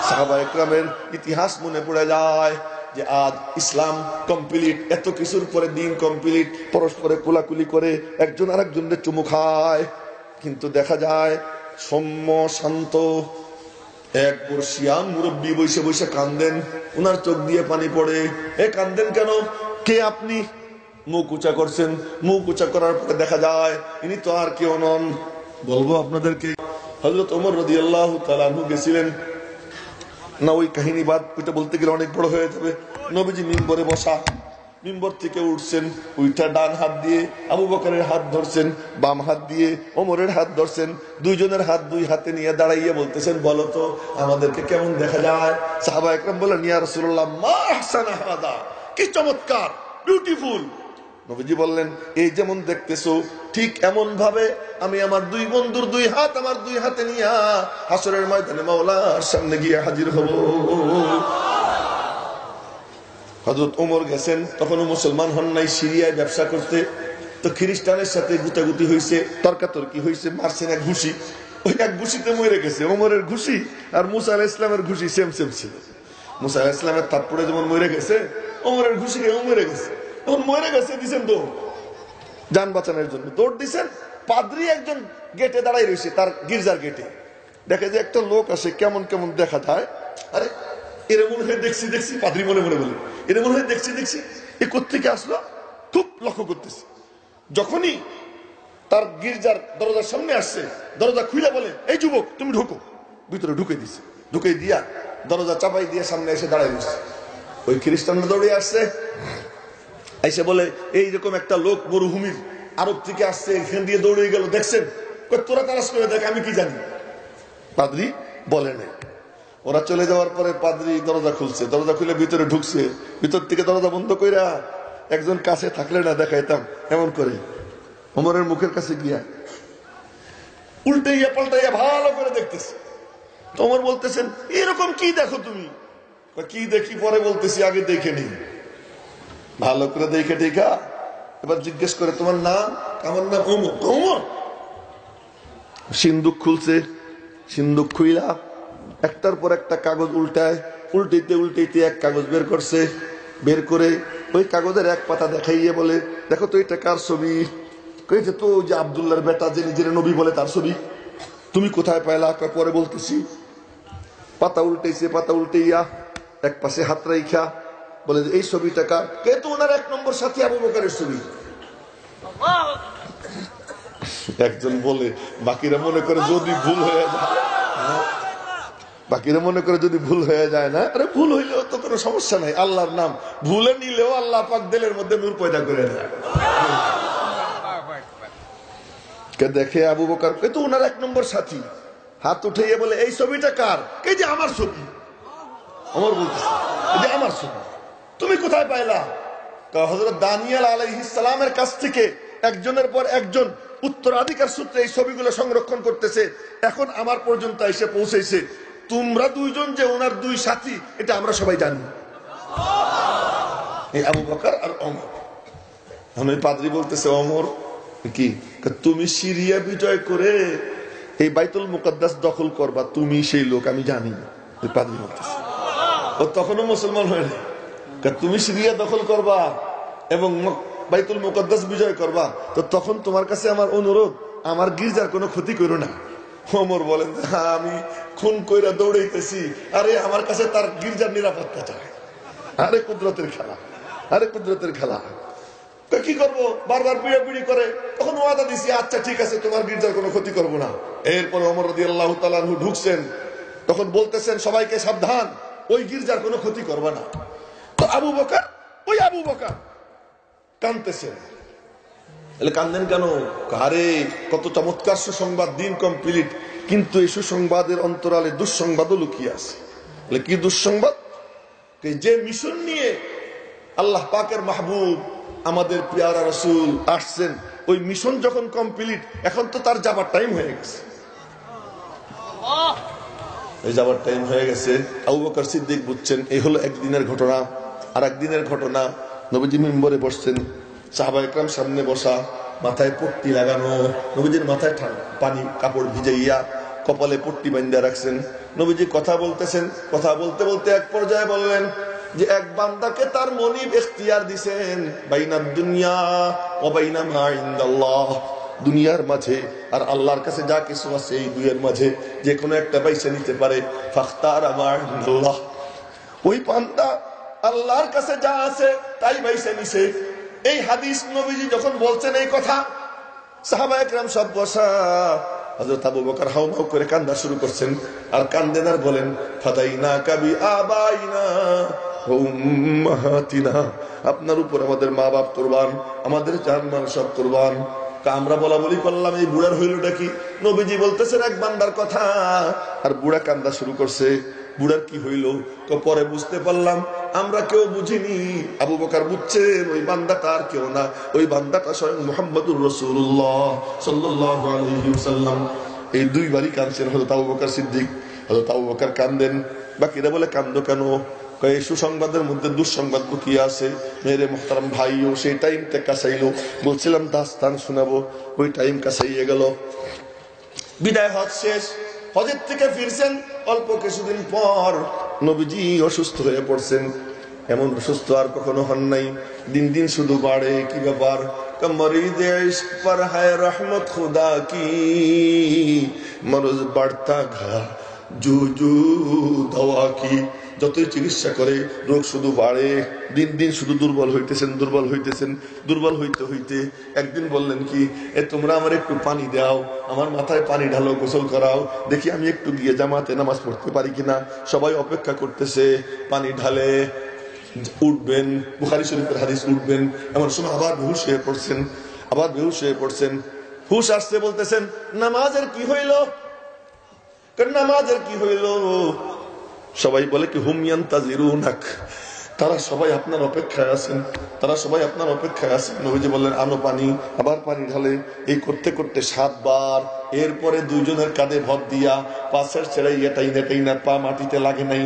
সাহাবায়ে কেরামের ইতিহাস মনে পড়ে যায় যে আজ ইসলাম কমপ্লিট, এত কিছুর পরে দিন কমপ্লিট, পরস্পরে কোলাকুলি করে একজন আরেকজনের চুমু খায়। কিন্তু দেখা যায় সৌম্য শান্ত এক বর্ষিয়ান মুরব্বী বসে বসে কান্দেন, উনার চোখ দিয়ে পানি পড়ে। এ কান্দেন কেন? কে আপনি? মুখ উঁচা করছেন। মুখ উঁচা করার পরে দেখা যায় ইনি তো আর কেউ নন, বলবো আপনাদেরকে, হযরত ওমর রাদিয়াল্লাহু তাআলা আনহু গেছিলেন না। ওই কাহিনী বাদ, ওইটা বলতে গেলে অনেক বড় হয়ে যাবে। নবীজি মিম্বরে বসা, মিম্বর থেকে উঠছেন, উইটা ডান হাত দিয়ে আবু বকরের হাত ধরছেন, বাম হাত দিয়ে ওমরের হাত ধরছেন, দুইজনের হাত দুই হাতে নিয়ে দাঁড়াইয়ে বলতেছেন, বলো তো আমাদেরকে কেমন দেখা যায়? সাহাবায়ে কেরাম বলেন, ইয়া রাসূলুল্লাহ, মা আহসানা হাদা, কি চমৎকার, বিউটিফুল। নবীজি বললেন, এই যেমন দেখতেছো ঠিক এমন ভাবে আমি আমার দুই বন্ধুর দুই হাত আমার দুই হাতে নিয়ে হাসরের ময়দানে মাওলার সামনে গিয়ে হাজির হব। হযরত ওমর গেছেন, তখনও মুসলমান হন নাই, সিরিয়ায় ব্যবসা করতে। তো খ্রিস্টানের সাথে গুতাগুতি হয়েছে, তর্কাতর্কি হয়েছে, মারছেন এক ঘুষি। ওই এক ঘুষিতে মরে গেছে। ওমরের ঘুষি আর মুসা আলাইহিস সালামের ঘুষি সেম সেম ছিল। মুসা আলাইহিস সালামের থাপ্পড়ে যেমন মরে গেছে, ওমরের ঘুষি খেয়ে মরে গেছে। তখন মরে গেছে, দিছেন দৌড়, যান বাঁচানোর জন্য দৌড় দিছেন। পাদ্রী একজন গেটে দাঁড়াই রয়েছে, তার গির্জার গেটে। দেখে যে একটা লোক আসে, কেমন কেমন দেখা যায়। আরে এরে মনে হয় দেখছি দেখছি, পাদ্রী মনে মনে বলে, এরে মনে হয় দেখছি দেখছি, এ কোত্থেকে আসলো, খুব লক্ষ্য করতেছি। যখনই তার গির্জার দরজার সামনে আসছে, দরজা খুলে বলে, এই যুবক তুমি ঢুকো। ভিতরে ঢুকে দিছে, ঢুকে দিয়া দরজা চাপাই দিয়ে সামনে এসে দাঁড়াই দিচ্ছে। ওই খ্রিস্টানরা দৌড়ে আসছে, এসে বলে, এইরকম একটা লোক মরুভূমির আরব থেকে আসছে, এখান দিয়ে দৌড়ে গেল, দেখছেন? তোরা তালাশ করে দেখ, আমি কি জানি। পাদ্রী বলে নাই। ওরা চলে যাওয়ার পরে পাদ্রী দরজা খুলছে, দরজা খুলে ভিতরে ঢুকছে। ভিতর থেকে দরজা বন্ধ কইরা একজন কাছে থাকলে না দেখাইতাম এমন করে ওমরের মুখের কাছে গিয়া উল্টাইয়া পাল্টাইয়া ভালো করে দেখতেছে। ওমর বলতেছেন, এরকম কি দেখো তুমি? কি দেখি পরে বলতেছি, আগে দেখে নি, ভালো করে দেখে টেকা এবার জিজ্ঞেস করে তোমার নাম? আমার নাম ওমর। ওমর সিন্দুক খুলছে, সিন্দুক খুইলা একটার পর একটা কাগজ উল্টায়, উল্টাইতে উল্টাইতে এক কাগজ বের করছে, বের করে ওই কাগজের এক পাতা দেখাইয়ে বলে দেখো তো এটা কার ছবি? কইছে তো যে আব্দুল্লাহর বেটা যে নিজের নবী বলে তার ছবি। তুমি কোথায় পাইলা? পরে বলতেছি। পাতা উল্টাইছে, পাতা উল্টাইয়া এক পাশে হাত রাইখা বলে এই ছবিটা কার? কে? তো ওনার 1 নম্বর সাথী আবু বকরের ছবি। একজন বলে বাকিরা মনে করে যদি ভুল হয়ে যায়, বাকিরা মনে করে যদি ভুল হয়ে যায় না, আরে ভুল হইলেও তো কোনো সমস্যা নাই, আল্লাহর নাম ভুলে নিলেও আল্লাহ পাক দিলের মধ্যে নূর পয়দা করে দেয়। দেখে আবু বকর এ তো ওনার 1 নম্বর সাথী, হাত উঠাইয়া বলে এই ছবিটা কার? কে? যে আমার ছবি। ওমর বলতেছে যে আমার ছবি। তুমি কোথায় পাইলা? হযরত দানিয়েল আলাইহিস সালামের কাছ থেকে একজনের পর একজন উত্তরাধিকার সূত্রে এই ছবিগুলো সংরক্ষণ করতেছে, এখন আমার পর্যন্ত এসে পৌঁছেছে। তোমরা দুইজন যে ওনার 2 সাথী এটা আমরা সবাই জানি। এই আবু বকর আর ওমর। আমি পাদ্রী বলতেছে ওমর কি তুমি সিরিয়া বিজয় করে এই বাইতুল মুকদ্দাস দখল করবা, তুমি সেই লোক আমি জানি। পাদ্রী বলতেছে ও তখনও মুসলমান হয়নি। তুমি সিরিয়া দখল করবা এবং বাইতুল মুকদ্দাস বিজয় করবা, তো তখন তোমার কাছে আমার অনুরোধ, আমার গির্জার কোনো ক্ষতি করো না। ওমর বলেন আমি খুন কইরা দৌড়াইতেছি, আরে আমার কাছে তার গির্জার নিরাপত্তা চায়। আরে কুদরতের খেলা, আরে কুদরতের খেলা। কি করবো? বারবার পিড়াপিড়ি করে। তখন ওয়াদা দিছি আচ্ছা ঠিক আছে তোমার গির্জার কোনো ক্ষতি করবো না। এরপরে ওমর রাদিয়াল্লাহু তাআলা আনহু ঢুকছেন, তখন বলতেছেন সবাইকে সাবধান, ওই গির্জার কোনো ক্ষতি করবে না। তো আবু বকর, ওই আবু বকর কাঁদতেছেন। কান্দেন কেন? আরে কত চমৎকার সুসংবাদ, দিন কমপ্লিট, কিন্তু এই সুসংবাদের অন্তরালে দুঃসংবাদও লুকিয়ে আছে। কি দুঃসংবাদ? যে মিশন নিয়ে আল্লাহ পাকের মাহবুব আমাদের পেয়ারা রাসূল আসছেন, ওই মিশন যখন কমপ্লিট, এখন তো তার যাবার টাইম হয়ে গেছে। এই যাবার টাইম হয়ে গেছে। আবু বকর সিদ্দিক বুঝছেন এই হলো একদিনের ঘটনা। আর একদিনের ঘটনা, নবীজি মিম্বরে বসছেন, সাহাবায়ে কেরাম সামনে বসা, মাথায় পট্টি লাগানো, নবীজির মাথায় পানি কাপড় ভিজাইয়া কপালে পট্টি বাঁধা রাখছেন। নবীজি কথা বলতেছেন, কথা বলতে বলতে এক পর্যায়ে বললেন যে এক বান্দাকে তার মনিব ইখতিয়ার দিবেন বাইনাদ দুনিয়া ওয়া বাইনা মা ইনদাল্লাহ, দুনিয়ার মাঝে আর আল্লাহর কাছে যা কিছু আছে এই দুইয়ের মাঝে যে কোনো একটা বাইছে নিতে পারে। ফাখতারা মা ইনদাল্লাহ, ওই বান্দা আল্লাহর কাছে যা আছে তাই বাইছে নিছে। এই হাদিস নবীজি যখন বলছেন এই কথা, সাহাবায়ে কেরাম সব বসা। হযরত আবু বকর হাউমাউ করে কান্না শুরু করছেন, আর কান্দেন আর বলেন ফাদাইনা কাবি আবাইনা উম্মাহাতিনা, আপনার উপর আমাদের মা বাপ কুরবান, আমাদের জান মাল সব কুরবান। আমরা বলা বলি করলাম, এই বুড়ার হইলটা কি? নবীজি বলতেছেন এক বান্দার কথা, আর বুড়া কান্দা শুরু করছে। বুড়ার কি হইল? তো পরে বুঝতে পারলাম, আমরা কেউ বুঝিনি, আবু বকর বুঝছেন ওই বান্দাটা আর কেউ না, ওই বান্দাটা স্বয়ং মুহাম্মদুর রাসূলুল্লাহ সাল্লাল্লাহু আলাইহি ওয়াসাল্লাম। এই দুইবারই কাঁদছেন হযরত আবু বকর সিদ্দিক। হযরত আবু বকর কান্দেন, বাকিরা বলে কান্দো কেন? এই সুসংবাদের মধ্যে দুঃসংবাদ লুকিয়ে আছে। মেরে মুহতারাম ভাইও সেই টাইমটা কাছাইলো, বলছিলাম দাস্তান শোনাবো, ওই টাইম কাছাইয়ে গেল। বিদায় হজ শেষ, হজের থেকে ফিরছেন, অল্প কিছুদিন পর নবীজি অসুস্থ হয়ে পড়ছেন। এমন অসুস্থ আর কখনো হন নাই, দিন দিন শুধু বাড়ে। কি ব্যাপার? মরিদে ইশক পর হ্যায় রহমত খুদা কি, মরজ বাড়তা ঘা জু জু দওয়া কি। যতই চিকিৎসা করে রোগ শুধু বাড়ে, দিন দিন শুধু দুর্বল হইতেছেন, দুর্বল হইতেছেন। দুর্বল হইতে হইতে একদিন বললেন কি, তোমরা আমার একটু পানি দাও, আমার মাথায় পানি ঢালো, গোসল করাও, দেখি আমি একটু গিয়ে জামাতে নামাজ পড়তে পারি কিনা। সবাই অপেক্ষা করতেছে, পানি ঢালে উঠবেন, বুখারী শরীফের হাদিস, উঠবেন, এমন সময় আবার বেহুশ হয়ে পড়ছেন, আবার বেহুশ হয়ে পড়ছেন। হুশ আসছে, বলতেছেন নামাজের কি হইল? নামাজের কি হইল? সবাই বলে কি হুম ইয়ান্তাজিরুনাক, তারা সবাই আপনার অপেক্ষায় আছেন, তারা সবাই আপনার অপেক্ষায় আছেন। নবীজি বললেন আনো পানি, আবার পানি ঢালে। এই করতে করতে 7 বার। এরপরে দুইজনের কাঁধে ভর দিয়া পাশের ছেড়াইয়া টাইনা টাইনা, পা মাটিতে লাগে নাই,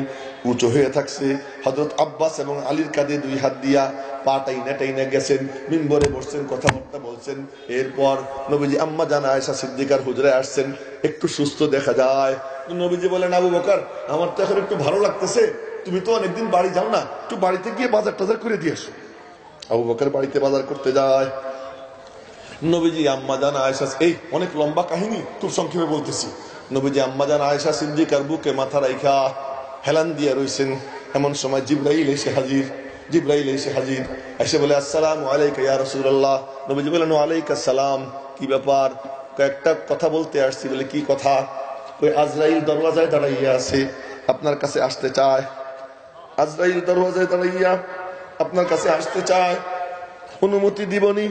উঁচু হয়ে থাকছে। হযরত আব্বাস এবং আলীর কাঁধে দুই হাত দিয়া পা টাইনা টাইনা গেছেন, মিম্বরে বসছেন, কথাবার্তা বলছেন। এরপর নবীজি আম্মা জান আয়েশা সিদ্দিকার হুজরায় আসছেন, একটু সুস্থ দেখা যায়। নবীজি বলেন, আবু বকর, আমার তো এখন একটু ভালো লাগতেছে, তুমি তো অনেকদিন বাড়ি যাও না, একটু বাড়িতে গিয়ে বাজার টাজার করে দিয়ে আসো। আবু বকর বাড়িতে বাজার করতে যায়। নবীজি আম্মা জান আয়েশা, এই অনেক লম্বা কাহিনী, খুব সংক্ষেপে বলতেছি। নবীজি আম্মা জান আয়েশা সিদ্দিকার বুকে মাথা রাইখা হেলান দিয়ে রইছেন। এমন সময় জিবরাইল এসে হাজির। জিবরাইল এসে হাজির, এসে বলে, আসসালামু আলাইকা ইয়া রাসূলুল্লাহ। নবীজি বলেন, ওয়ালাইকা সালাম। কি ব্যাপার? কয়েকটা কথা বলতে আসছি। বলে, কি কথা? ওই আজরাইল দরওয়াজায় দাঁড়াইয়া আছে, আপনার কাছে আসতে চায়। আজরাইল দরওয়াজায় দাঁড়াইয়া আপনার কাছে আসতে চায়, অনুমতি দিবনি?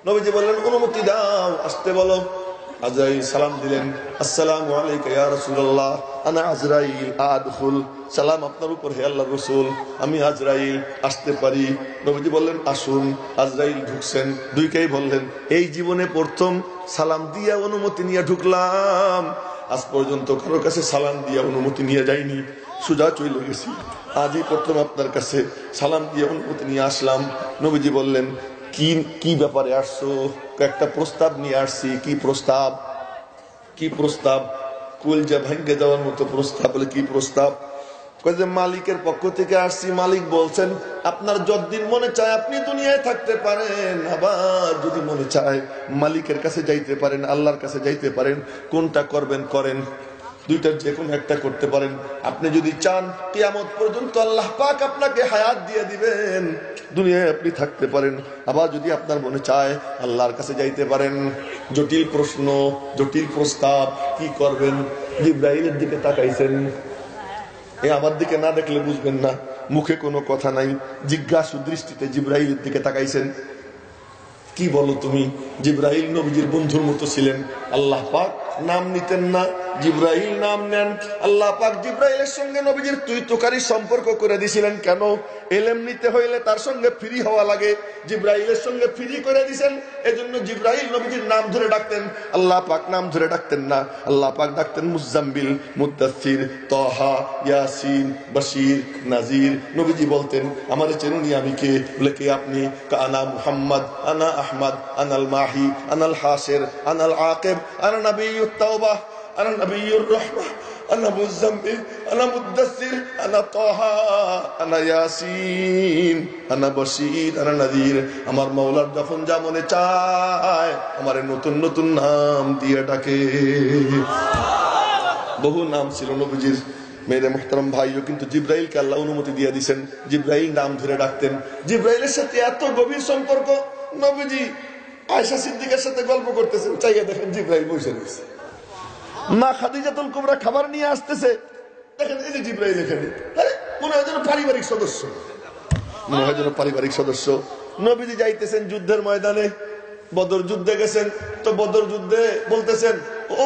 নবীজি বললেন, অনুমতি দাও, আসতে বলো। আজরাইল সালাম দিলেন, আসসালামু আলাইকা ইয়া রাসূলুল্লাহ, আনা আজরাইল, আদখুল। সালাম আপনার উপর হে আল্লাহর রাসূল, আমি আজরাইল, আসতে পারি? নবীজি বললেন, আসুন। আজরাইল ঢুকছেন, দুইকেই বললেন, এই জীবনে প্রথম সালাম দিয়া অনুমতি নিয়ে ঢুকলাম, আজ পর্যন্ত কারোর কাছে সালাম দিয়া অনুমতি নিয়ে যাইনি, সোজা চলে গেছি, আজই প্রথম আপনার কাছে সালাম দিয়ে অনুমতি নিয়ে আসলাম। নবীজি বললেন, কি ব্যাপারে আসছো? একটা প্রস্তাব নিয়ে আসছি। কি প্রস্তাব? কি প্রস্তাব? কলজা ভাঙ্গে যাওয়ার মতো প্রস্তাব। বলে, কি প্রস্তাব? যে মালিকের পক্ষ থেকে আসছি, মালিক বলছেন আপনার যতদিন মনে চায় আপনি দুনিয়ায় থাকতে পারেন, আবার যদি মনে চায় মালিকের কাছে যাইতে পারেন, আল্লাহর কাছে যাইতে পারেন। কোনটা করবেন করেন, দুইটার যে কোনো একটা করতে পারেন। আপনি যদি চান কিয়ামত পর্যন্ত আল্লাহ পাক আপনাকে হায়াত দিয়ে দিবেন, দুনিয়ায় আপনি থাকতে পারেন। আবার যদি আপনার মনে চায় আল্লাহর কাছে যাইতে পারেন। জটিল প্রশ্ন, জটিল প্রস্তাব, কি করবেন? জিবরাইলের দিকে তাকাইছেন। আমার দিকে না দেখলে বুঝবেন না, মুখে কোনো কথা নাই, জিজ্ঞাসু দৃষ্টিতে জিবরাইলের দিকে তাকাইছেন। কি বলো তুমি? জিবরাইল নবীজির বন্ধুর মতো ছিলেন, আল্লাহ পাক নাম নিতেন না, জিবরাইল নাম নেন। আল্লাহ পাক জিবরাইলের সঙ্গে নবীজির তুই তোকারি সম্পর্ক করে দিয়েছিলেন। কেন? এলেম নিতে হইলে তার সঙ্গে ফ্রি হওয়া লাগে, জিবরাইলের সঙ্গে ফ্রি করে দিয়েছেন। এজন্য জিবরাইল নবীজির নাম ধরে ডাকতেন, আল্লাহ পাক নাম ধরে ডাকতেন না। আল্লাহ পাক ডাকতেন মুজাম্মিল, মুদ্দাসসির, তাহা, ইয়াসিন, বাশির, নাজির। নবীজি বলতেন, আমারে চেনুনি, আমি কে? বলে, কে আপনি? আনা মুহাম্মদ, আনা আহমদ, আনাল মাহি, আনাল হাসির, আনাল আকিব, আনা নবিয়্যুত তাওবাহ, আনা নবিয়্যুর রাহমাহ, আনা মুজাম্মিল, আনা মুদ্দাসসির, আনা তাহা, আনা ইয়াসিন, আনা বাশির, আনা নাযির। আমার মাওলার যখন যা মনে চায় আমারে নতুন নতুন নাম দিয়ে ডাকে। বহু নাম ছিল নবীজির। মেরে মুহতারাম ভাইও, কিন্তু জিবরাইলকে আল্লাহ অনুমতি দিয়ে দিয়েছেন, জিবরাইল নাম ধরে ডাকতেন। জিবরাইলের সাথে এত গভীর সম্পর্ক, নবীজি আয়েশা সিদ্দিকার সাথে গল্প করতেছেন, চাইয়া দেখেন জিবরাইল বসে রয়েছে। মা খাদিজাতুল কুবরা খাবার নিয়ে আসতেছে, দেখেন এই যে জিবরাইল এখানে। মনে হয় যেন পারিবারিক সদস্য, মনে হয় যেন পারিবারিক সদস্য। নবীজি যাইতেছেন যুদ্ধের ময়দানে, বদর যুদ্ধে গেছেন। তো বদর যুদ্ধে বলতেছেন,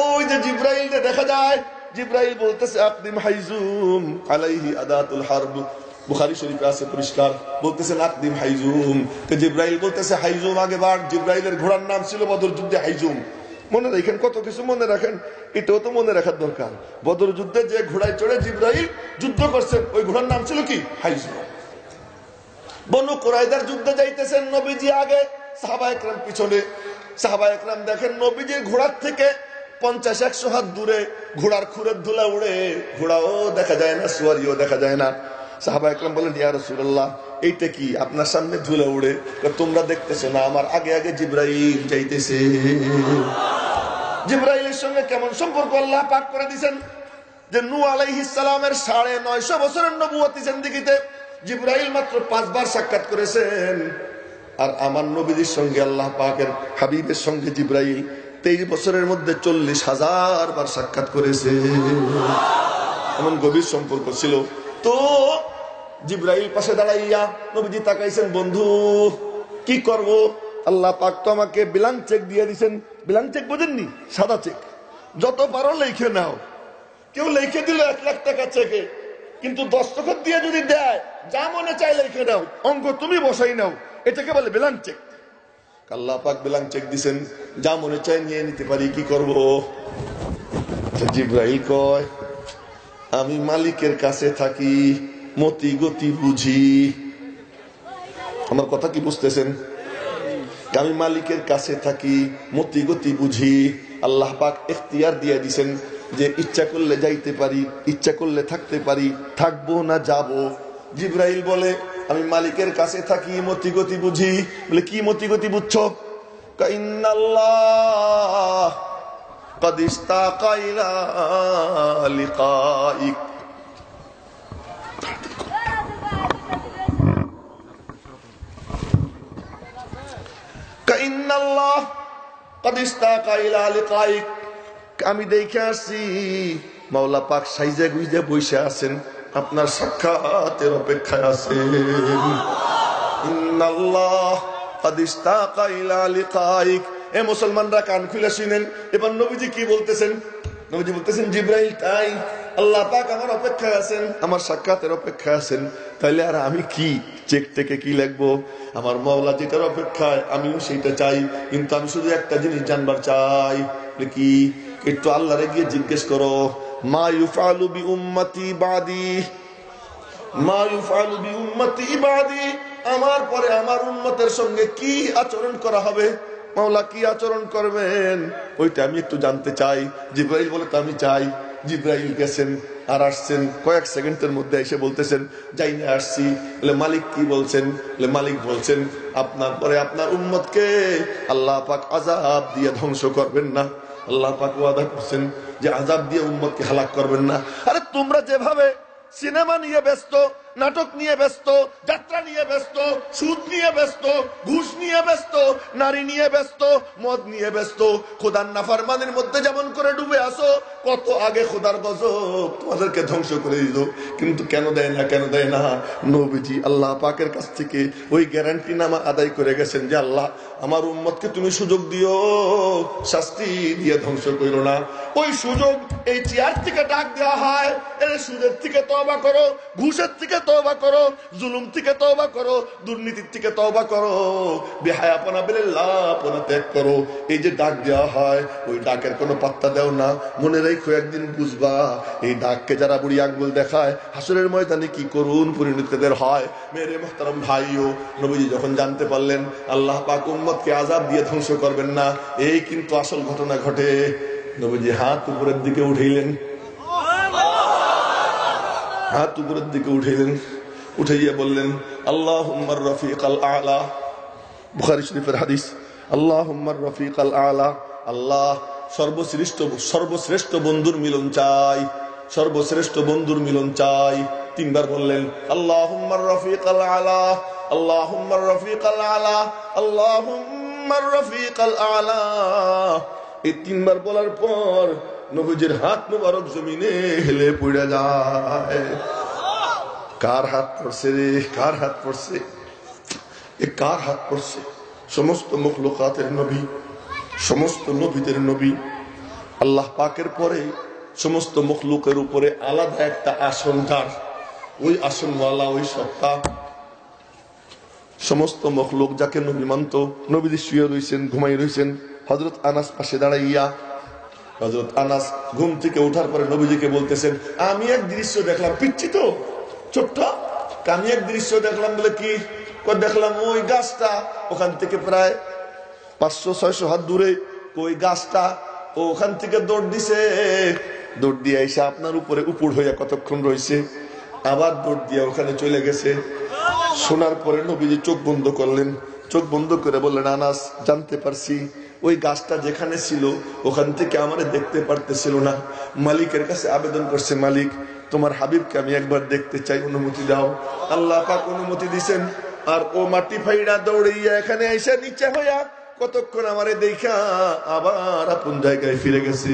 ওই যে জিবরাইল দেখা যায়। জিবরাইল বলতেছে, আকদিম হাইজুম আলাইহি আদাতুল হারব। বুখারী শরীফে আছে পরিষ্কার, বলতেছেন আকদিম হাইজুম। তো জিবরাইল বলতেছে হাইজুম আগে বাড়। জিবরাইলের ঘোড়ার নাম ছিল বদর যুদ্ধে হাইজুম। মনে রাখেন, কত কিছু মনে রাখেন, এটাও তো মনে রাখার দরকার। বদর যুদ্ধে যে ঘোড়ায় চড়ে জিবরাইল যুদ্ধ করছেন, ওই ঘোড়ার নাম ছিল কি? হাইজুম। বনু কুরাইজার যুদ্ধে যাইতেছেন নবীজি আগে, সাহাবা একরাম পিছনে। সাহাবা একরাম দেখেন নবীজির ঘোড়ার থেকে 50-100 হাত দূরে ঘোড়ার খুরের ধুলা উড়ে, ঘোড়াও দেখা যায় না, সুয়ারিও দেখা যায় না। সাহাবা একরাম বলেন, ইয়া রাসূলুল্লাহ, এইটা কি আপনার সামনে ধুলা উড়ে? তোমরা দেখতেছো না আমার আগে আগে জিবরাইল যাইতেছে। জিবরাইলের সঙ্গে কেমন সম্পর্ক আল্লাহ পাক করে দিয়েছেন যে নূহ আলাইহিস সালামের 950 বছরের নবুয়তি জিন্দেগিতে জিবরাইল মাত্র 5 বার সাক্ষাৎ করেছেন। আর আমার নবীর সঙ্গে আল্লাহ পাকের হাবিবের সঙ্গে জিবরাইল 23 বছরের মধ্যে 40,000 বার সাক্ষাৎ করেছে। এমন গভীর সম্পর্ক ছিল। তো জিবরাইল পাশে দাঁড়াইয়া নবীজি তাকাইছেন, বন্ধু কি করব? আল্লাহ পাক তো আমাকে ব্ল্যাঙ্ক চেক দিয়ে দিয়েছেন। ব্ল্যাঙ্ক চেক বোঝেননি? সাদা চেক, যত পারো লিখে নাও। কেউ লিখে দিল 1 লাখ টাকা চেকে, কিন্তু দস্তখত দিয়ে যদি দেয়, যা মনে চাই লিখে নাও, অঙ্ক তুমি বসাই নাও, এটাকে বলে ব্ল্যাঙ্ক চেক। আল্লাহ পাক ব্ল্যাঙ্ক চেক দিছেন, যা মনে চাই নিয়ে নিতে পারি, কি করব? জিবরাইল কয়, আমি মালিকের কাছে থাকি, মতি গতি বুঝি। আমার কথা কি বুঝতেছেন? আমি মালিকের কাছে থাকি, মতি গতি বুঝি। আল্লাহ পাক ইখতিয়ার দিয়ে দিছেন যে ইচ্ছা করলে যাইতে পারি, ইচ্ছা করলে থাকতে পারি, থাকবো না যাব। জিবরাইল বলে আমি মালিকের কাছে থাকি, মতি গতি বুঝি। বলে কি মতি গতি বুঝছো? ইন্নাল্লাহ قد اشتاق إلى لقائك كإن الله قد اشتاق إلى لقائك। আমি দেখে আসছি মাওলা পাক সাইজা গুইজা বসে আছেন, আপনার সাক্ষাতের অপেক্ষায় আছেন। ইন্নাল্লাহ قد اشتاق إلى لقائك। এ মুসলমানরা কান খুলে শুনেন, এবার নবীজি কি বলতেছেন? নবীজি বলতেছেন জিবরাইল তাই আল্লাহ পাক আমার অপেক্ষায় আছেন, আমার সাক্ষাতের অপেক্ষায় আছেন। তাইলে আর আমি কি চেক থেকে কি লিখবো? আমার মাওলা যেটার অপেক্ষায় আমিও সেইটা চাই, কিন্তু আমি শুধু একটা জিনিস জানবার চাই। কি? একটু আল্লাহরে গিয়ে জিজ্ঞেস করো, মা ইউফআলু বি উম্মতি বাদি, মা ইউফআলু বি উম্মতি বাদি, আমার পরে আমার উম্মতের সঙ্গে কি আচরণ করা হবে? মাওলা কি আচরণ করবেন ওইটা আমি একটু জানতে চাই। জিবরাইল বলে তো আমি চাই। জিবরাইল গেছেন আর আসছেন, কয়েক সেকেন্ডের মধ্যে এসে বলতেছেন যাই না আসছি। বলে মালিক কি বলছেন? বলে মালিক বলছেন আপনার পরে আপনার উম্মতকে আল্লাহ পাক আযাব দিয়ে ধ্বংস করবেন না। আল্লাহ পাক ওয়াদা করছেন যে আযাব দিয়ে উম্মতকে হালাক করবেন না। আরে তোমরা যেভাবে সিনেমা নিয়ে ব্যস্ত, নাটক নিয়ে ব্যস্ত, যাত্রা নিয়ে ব্যস্ত, সুদ নিয়ে ব্যস্ত, ঘুষ নিয়ে ব্যস্ত, নারী নিয়ে ব্যস্ত, মদ নিয়ে ব্যস্ত, খোদার নাফরমানের মধ্যে যেমন করে ডুবে আসো, কত আগে খোদার গজব তোমাদেরকে ধ্বংস করে দিল। কিন্তু কেন দেয় না, কেন দেয় না? নবীজি আল্লাহ পাকের কাছ থেকে ওই গ্যারান্টি নামা আদায় করে গেছেন যে আল্লাহ আমার উম্মতকে তুমি সুযোগ দিও, শাস্তি দিয়ে ধ্বংস করো না। ওই সুযোগ এই চেয়ার থেকে ডাক দেওয়া হয়, এর সুদের থেকে তওবা করো, ঘুষের থেকে তওবা করো, জুলুম থেকে তওবা করো, দুর্নীতির থেকে তওবা করো, বেহায়াপনা বেলাল্লাহপনা ত্যাগ করো। এই যে ডাক দেওয়া হয়, ওই ডাকের কোনো পাত্তা দাও না। মনে রেখো একদিন বুঝবা এই ডাককে যারা বুড়ি আঙ্গুল দেখায় হাসরের ময়দানে কি করুন পরিণতিদের হয়। মেরে মুহতারাম ভাইও, নবীজি যখন জানতে পারলেন আল্লাহ পাক উম্মতকে আযাব দিয়ে ধ্বংস করবেন না, এই কিন্তু আসল ঘটনা ঘটে। নবীজি হাত উপরের দিকে উঠাইলেন, হাত উপরের দিকে উঠাইলেন, উঠাইয়া বললেন আল্লাহুম্মার রফিকাল আলা। বুখারী শরীফের হাদিস, আল্লাহুম্মার রফিকাল আলা। আল্লাহ সর্বশ্রেষ্ঠ বন্ধুর মিলন চাই, সর্বশ্রেষ্ঠ বন্ধুর মিলন চাই। তিনবার বললেন আল্লাহুম্মার রফিকাল আলা, আল্লাহুম্মার রফিকাল আলা, আল্লাহুম্মার রফিকাল আলা। এই তিনবার বলার পর নবীজির হাত মুবারক জমিনে হেলে পড়ে যায়। কার হাত পড়ছে রে? কার হাত পড়ছে? এ কার হাত পড়ছে? সমস্ত মখলুকাতের নবী, সমস্ত নবীদের নবী। আল্লাহ পাকের পরে সমস্ত মখলুকের উপরে আলাদা একটা আসন যার, ওই আসনওয়ালা, ওই সত্তা। সমস্ত মখলুক যাকে নবী মানত, নবীজি শুয়ে রয়েছেন, ঘুমাই রয়েছেন। হযরত আনাস পাশে দাঁড়াইয়া, হযরত আনাস ঘুম থেকে ওঠার পরে নবীজিকে বলতেছেন আমি এক দৃশ্য দেখলাম। পিচ্ছি তো ছোট্ট, আমি এক দৃশ্য দেখলাম। বলে কি? দেখলাম ওই গাছটা ওখান থেকে প্রায় 500-600 হাত দূরে ওই গাছটা, ওখান থেকে দৌড় দিছে, দৌড় দিয়ে এসে আপনার উপরে উপর হইয়া কতক্ষণ রয়েছে, আবার দৌড় দিয়ে ওখানে চলে গেছে। শোনার পরে নবীজি চোখ বন্ধ করলেন, চোখ বন্ধ করে বললেন আনাস জানতে পারছি ওই গাছটা যেখানে ছিল ওখান থেকে আমারে দেখতে পারতেছিল না। মালিকের কাছে আবেদন করছে, মালিক তোমার হাবিবকে আমি একবার দেখতে চাই, অনুমতি দাও। আল্লাহ পাক অনুমতি দিছেন। আর ও মাটি ফাইড়া দৌড়াইয়া এখানে এসে নিচে হইয়া কতক্ষণ আমারে দেখা আবার আপন জায়গায় ফিরে গেছে।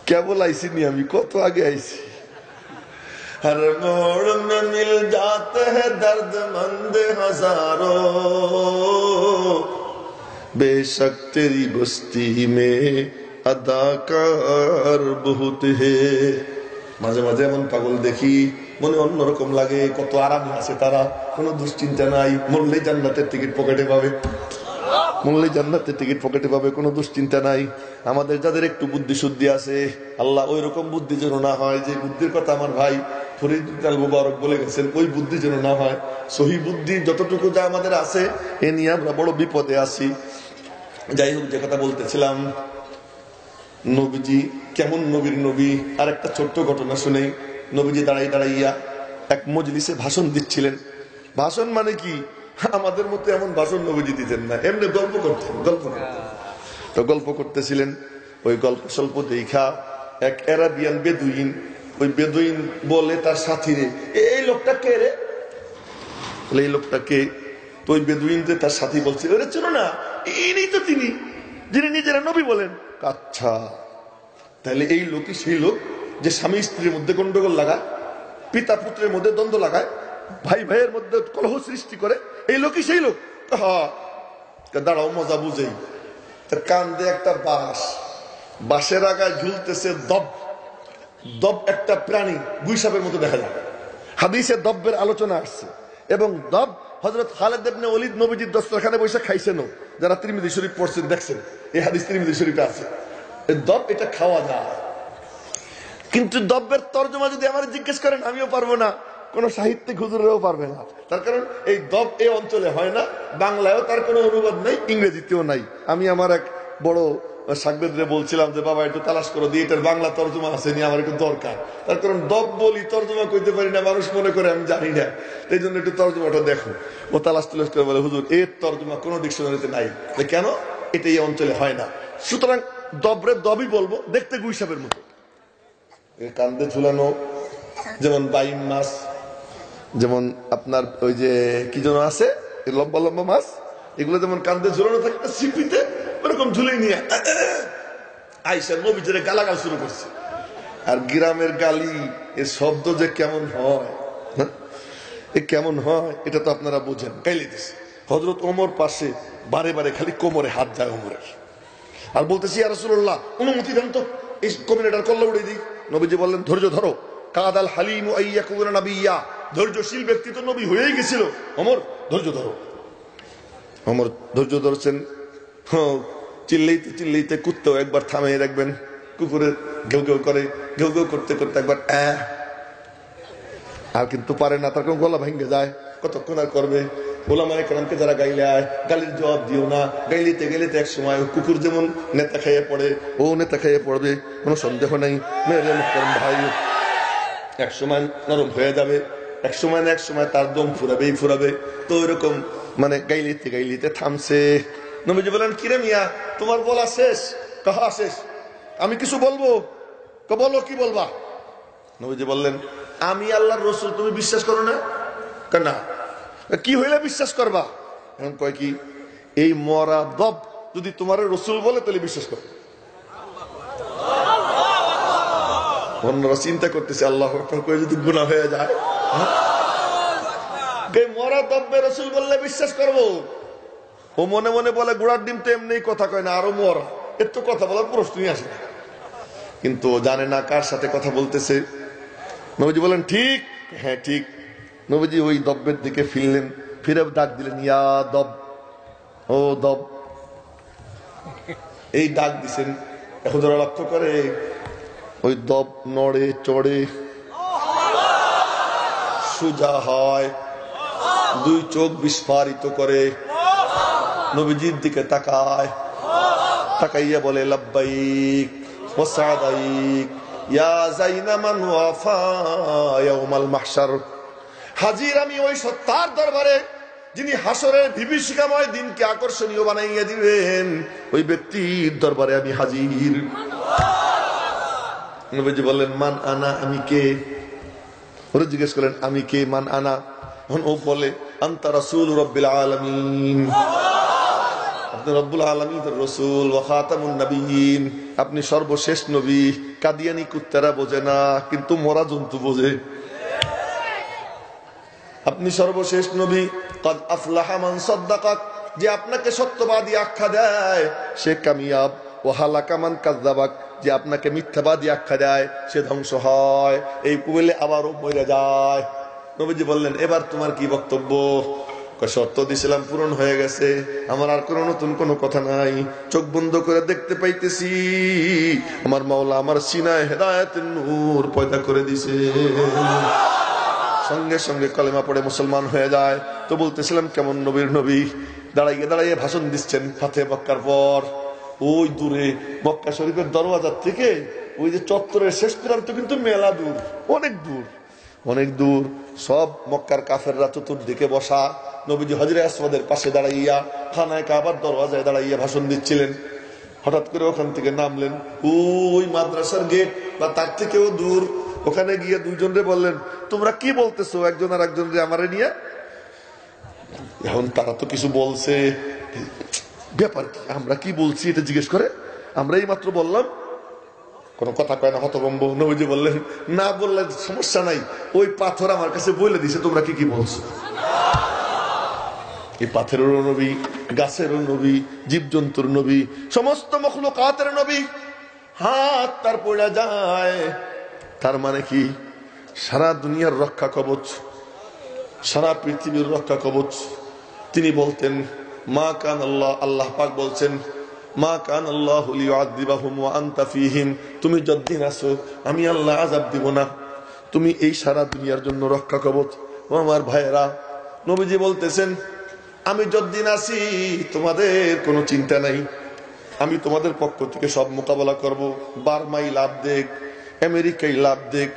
কেবল আইসি নি, আমি কত আগে আইসি। हर मोड़ में मिल जाते हैं दर्दमंद हजारों, बेशक तेरी बस्ती में अदाकार बहुत है। মাঝে মাঝে এমন পাগল দেখি, মনে অন্যরকম লাগে, কত আরামে আছে তারা, কোনো দুশ্চিন্তা নাই, মরলেই জান্নাতের টিকিট পকেটে পাবে, মরলেই জান্নাতের টিকিট পকেটে পাবে, কোনো দুশ্চিন্তা নাই। আমাদের যাদের একটু বুদ্ধি শুদ্ধি আছে, আল্লাহ ওই রকম বুদ্ধি যেন না হয়, যে বুদ্ধির কথা আমার ভাই ফরিদ আল মুবারক বলে গেছেন, ওই বুদ্ধি যেন না হয়। সহি বুদ্ধি যতটুকু যা আমাদের আছে, এ নিয়ে আমরা বড় বিপদে আছি। যাই হোক, যে কথা বলতেছিলাম, নবীজি কেমন নবীর নবী, আর একটা ছোট্ট ঘটনা শুনেই। নবীজি দাঁড়াইয়া এক মজলিসে ভাষণ দিচ্ছিলেন। ভাষণ মানে কি, আমাদের মতো এমন ভাষণ নবীজি দিতেন না, এমনি গল্প করতেন। তো গল্প করতেছিলেন, ওই গল্প স্বল্প দেখা এক আরাবিয়ান বেদুইন, ওই বেদুইন বলে তার সাথীরে, এই লোকটা কে রে? এই লোকটা কে? তো ওই বেদুইন যে তার সাথী বলছে, ওরে চেনো না, ইনি তো তিনি, যিনি নিজেরা নবী বলেন। আচ্ছা, তাহলে এই লোকই সেই লোক যে স্বামী স্ত্রীর মধ্যে গন্ডগোল লাগায়, পিতা পুত্রের মধ্যে দ্বন্দ্ব লাগায়, ভাই ভাইয়ের মধ্যে কলহ সৃষ্টি করে, এই লোকই সেই লোক। হ্যাঁ, দাঁড়াও, মজা বুঝেই। তার কান দিয়ে একটা বাঁশের আগায় ঝুলতেছে দব। দব একটা প্রাণী, গুইসাপের মতো দেখা যায়। হাদিসে দব্বের আলোচনা আসছে, এবং দব হযরত খালিদ ইবনে ওলীদ নবীজির দস্তরখানে বসে খাইছেন। যারা তিরমিজি শরীফ পড়ছেন দেখছেন, এই হাদিস তিরমিজি শরীফে আছে। এই দব এটা খাওয়া যায়, কিন্তু দব্বের তর্জমা যদি আমার জিজ্ঞেস করেন, আমিও পারবো না, কোন সাহিত্যিক হুজুরেও পারবে না। তার কারণ এই দব এই অঞ্চলে হয় না, বাংলায়ও তার কোনো অনুবাদ নাই, ইংরেজিতেও নাই। আমি আমার এক বড় সাকবেদরে বলছিলাম যে, বাবা একটু তালাশ করো দিয়ে, এটার বাংলা তর্জমা আছে নি, আমার একটু দরকার। তার কারণ দব বলি, তর্জমা করতে পারি না, মানুষ মনে করে আমি জানি না, এই জন্য একটু তর্জমাটা দেখো। ও তালাশ তুলাশ করে বলে, হুজুর এর তর্জমা কোনো ডিকশনারিতে নাই। কেন? এটা এই অঞ্চলে হয় না, সুতরাং দবরে দবই বলবো, দেখতে গুইসাপের মতো। কান্দে ঝুলানো, যেমন বাইম মাছ, যেমন আপনার ওই যে কি যেন আছে লম্বা লম্বা মাছ, এগুলো যেমন কান্দে ঝুলানো থাকে সিপিতে, ওরকম ঝুলে নিয়ে আইসা নবীজিরে গালাগাল শুরু করছে। আর গ্রামের গালি, এর শব্দ যে কেমন হয়, কেমন হয় এটা তো আপনারা বোঝেন। গাইলে দিছে। হযরত ওমর পাশে বারে বারে খালি কোমরে হাত যায় ওমরের, আর বলতেছি, ইয়া রাসূলুল্লাহ অনুমতি দেন তো, এই কমিনেটার কল্লা উড়িয়ে দিই। নবীজি বললেন, ধৈর্য ধরো। কাদাল হালিম আইয়াকুনা নাবিয়্যা, ধৈর্যশীল ব্যক্তি তো নবী হয়েই গেছিল, ওমর ধৈর্য ধরো। ওমর ধৈর্য ধরছেন। চিল্লাইতে চিল্লাইতে কুত্তাও একবার থামিয়ে রাখবেন, কুকুরের ঘেউ ঘেউ করে, ঘেউ ঘেউ করতে করতে একবার আর কিন্তু পারে না, তার কোন গলা ভেঙে যায়, কতক্ষণ আর করবে। ওলামায়ে কেরামকে যারা গাইলে আয়, গালির জবাব দিও না। গাইলিতে গেলিতে এক সময় কুকুর যেমন নেতা খাইয়ে পড়ে, ও নেতা খাইয়ে পড়বে, কোনো সন্দেহ নেই। মেরে মুহতারাম ভাই, এক সময় নরম হয়ে যাবে, এক সময় না এক সময় তার দম ফুরাবেই ফুরাবে। তো এরকম মানে গাইলিতে গাইলিতে থামছে। নবীজি বলেন, কিরে মিয়া, তোমার বলা শেষ? কাহা শেষ? আমি কিছু বলবো? বলো, কি বলবা? নবীজি বললেন, আমি আল্লাহর রাসূল, তুমি বিশ্বাস করো না? না। কি হইলে বিশ্বাস করবা? এখন কয় কি, এই মরা দব যদি তোমার রাসূল বলে তাহলে বিশ্বাস করো। অন্যরা চিন্তা করতেছে, আল্লাহু আকবার কয়ে যদি গুনাহ হয়ে যায়, মরা দব্বে রাসূল বললে বিশ্বাস করবো। ও মনে মনে বলে, গোড়ার ডিম তো এমনি কথা কয় না, আরো মরা, এর তো কথা বলার প্রশ্নই আসে না। কিন্তু জানে না কার সাথে কথা বলতেছে। নবীজি বলেন, ঠিক? হ্যাঁ ঠিক। নবীজি ওই দব্বের দিকে ফিরলেন, ফিরে ডাক দিলেন, ইয়া দব, ও দব। এই ডাক দিছেন, এখন যারা লক্ষ্য করে, ওই দব নড়ে চড়ে, সোজা হয়, দুই চোখ বিস্ফারিত করে, নবীজির দিকে তাকায়, তাকাইয়া বলে, লাব্বাইক ওয়া সাদাইক ইয়া যাইনা মান ওয়াফা ইয়াউমাল মাহশার। হাজির আমি ওই সত্তার দরবারে, যিনি হাসরের বিভীষিকাময় দিনকে আকর্ষণীয় বানাইয়া দিবেন, ওই ব্যক্তির দরবারে আমি হাজির। নবীজি বললেন, মান আনা, আমি কে? ওরা জিজ্ঞেস করলেন, আমি কে? মান আনা? ও বলে, আনতা রাসূল রাব্বিল আলামিন, আপনি রব্বুল আলামিনের রাসূল, ওয়া খাতামুন নবিয়্যিন, আপনি সর্বশেষ নবী। কাদিয়ানি কুত্তারা বোঝে না, কিন্তু মরা জন্তু বোঝে। আপনি সর্বশেষ নবী। কাদ আফলাহা মান সাদ্দাকাক, যে আপনাকে সত্যবাদী আখ্যা দেয় সে কামিয়াব। ওয়া হালাকা মান কাযযাবাক, যে আপনাকে মিথ্যাবাদী আখ্যা দেয় সে ধ্বংস হয়, এই বলে আবারও মরে যায়। নবীজি বললেন, এবার তোমার কি বক্তব্য? শর্ত দিছিলাম পূরণ হয়ে গেছে, আমার আর কোনো নতুন কোনো কথা নাই। চোখ বন্ধ করে দেখতে পাইতেছি আমার মাওলা আমার সিনায় হেদায়েতের নূর পয়দা করে দিছে। সঙ্গে সঙ্গে কালেমা পড়ে মুসলমান হয়ে যায়। তো বলতেছিলাম কেমন নবীর নবী, দাঁড়াইয়ে দাঁড়াইয়ে ভাষণ দিচ্ছেন ফাতে মক্কার পর। ওই দূরে মক্কা শরীফের দরওয়াজার থেকে ওই যে চত্বরের শেষ প্রান্ত কিন্তু মেলা দূর, অনেক দূর অনেক দূর। সব মক্কার কাফেররা চতুর্দিকে বসা, নবীজি হজরে আসওয়াদের পাশে দাঁড়াইয়া খানায় কাবার দরওয়াজায় দাঁড়াইয়া ভাষণ দিচ্ছিলেন। হঠাৎ করে ওখান থেকে নামলেন, ওই মাদ্রাসার গেট বা তার থেকেও দূর, ওখানে গিয়ে দুইজনরে বললেন, তোমরা কি বলতেছো একজন আর একজন আমারে নিয়ে? এখন তারা তো কিছু বলছে, ব্যাপার কি, আমরা কি বলছি এটা জিজ্ঞেস করে, আমরা এই মাত্র বললাম, কোনো কথা কয় না, হতভম্ব। নবীজি বললেন, না বললে সমস্যা নাই, ওই পাথর আমার কাছে বলে দিছে তোমরা কি কি বলছো। এই পাথরেরও নবী, গাছেরও নবী, জীবজন্তুর নবী, সমস্ত মখলুকাতের নবী, হাত তার পড়া যায়। তার মানে কি, সারা দুনিয়ার রক্ষা কবচ, সারা পৃথিবীর রক্ষা কবচ। তিনি বলতেন, মা কান আল্লাহ, আল্লাহ পাক বলছেন, মা কান আল্লাহু লিউআযিবাহুম ওয়া আনতা ফীহিম, তুমি যতদিন আছো আমি আল্লাহ আযাব দিব না, তুমি এই সারা দুনিয়ার জন্য রক্ষা কবচ। ও আমার ভাইয়েরা, নবীজি বলতেছেন, আমি যতদিন আছি তোমাদের কোনো চিন্তা নাই, আমি তোমাদের পক্ষ থেকে সব মোকাবেলা করব। বার্মাই লাভ দেখ, আমেরিকাই লাভ দেখ,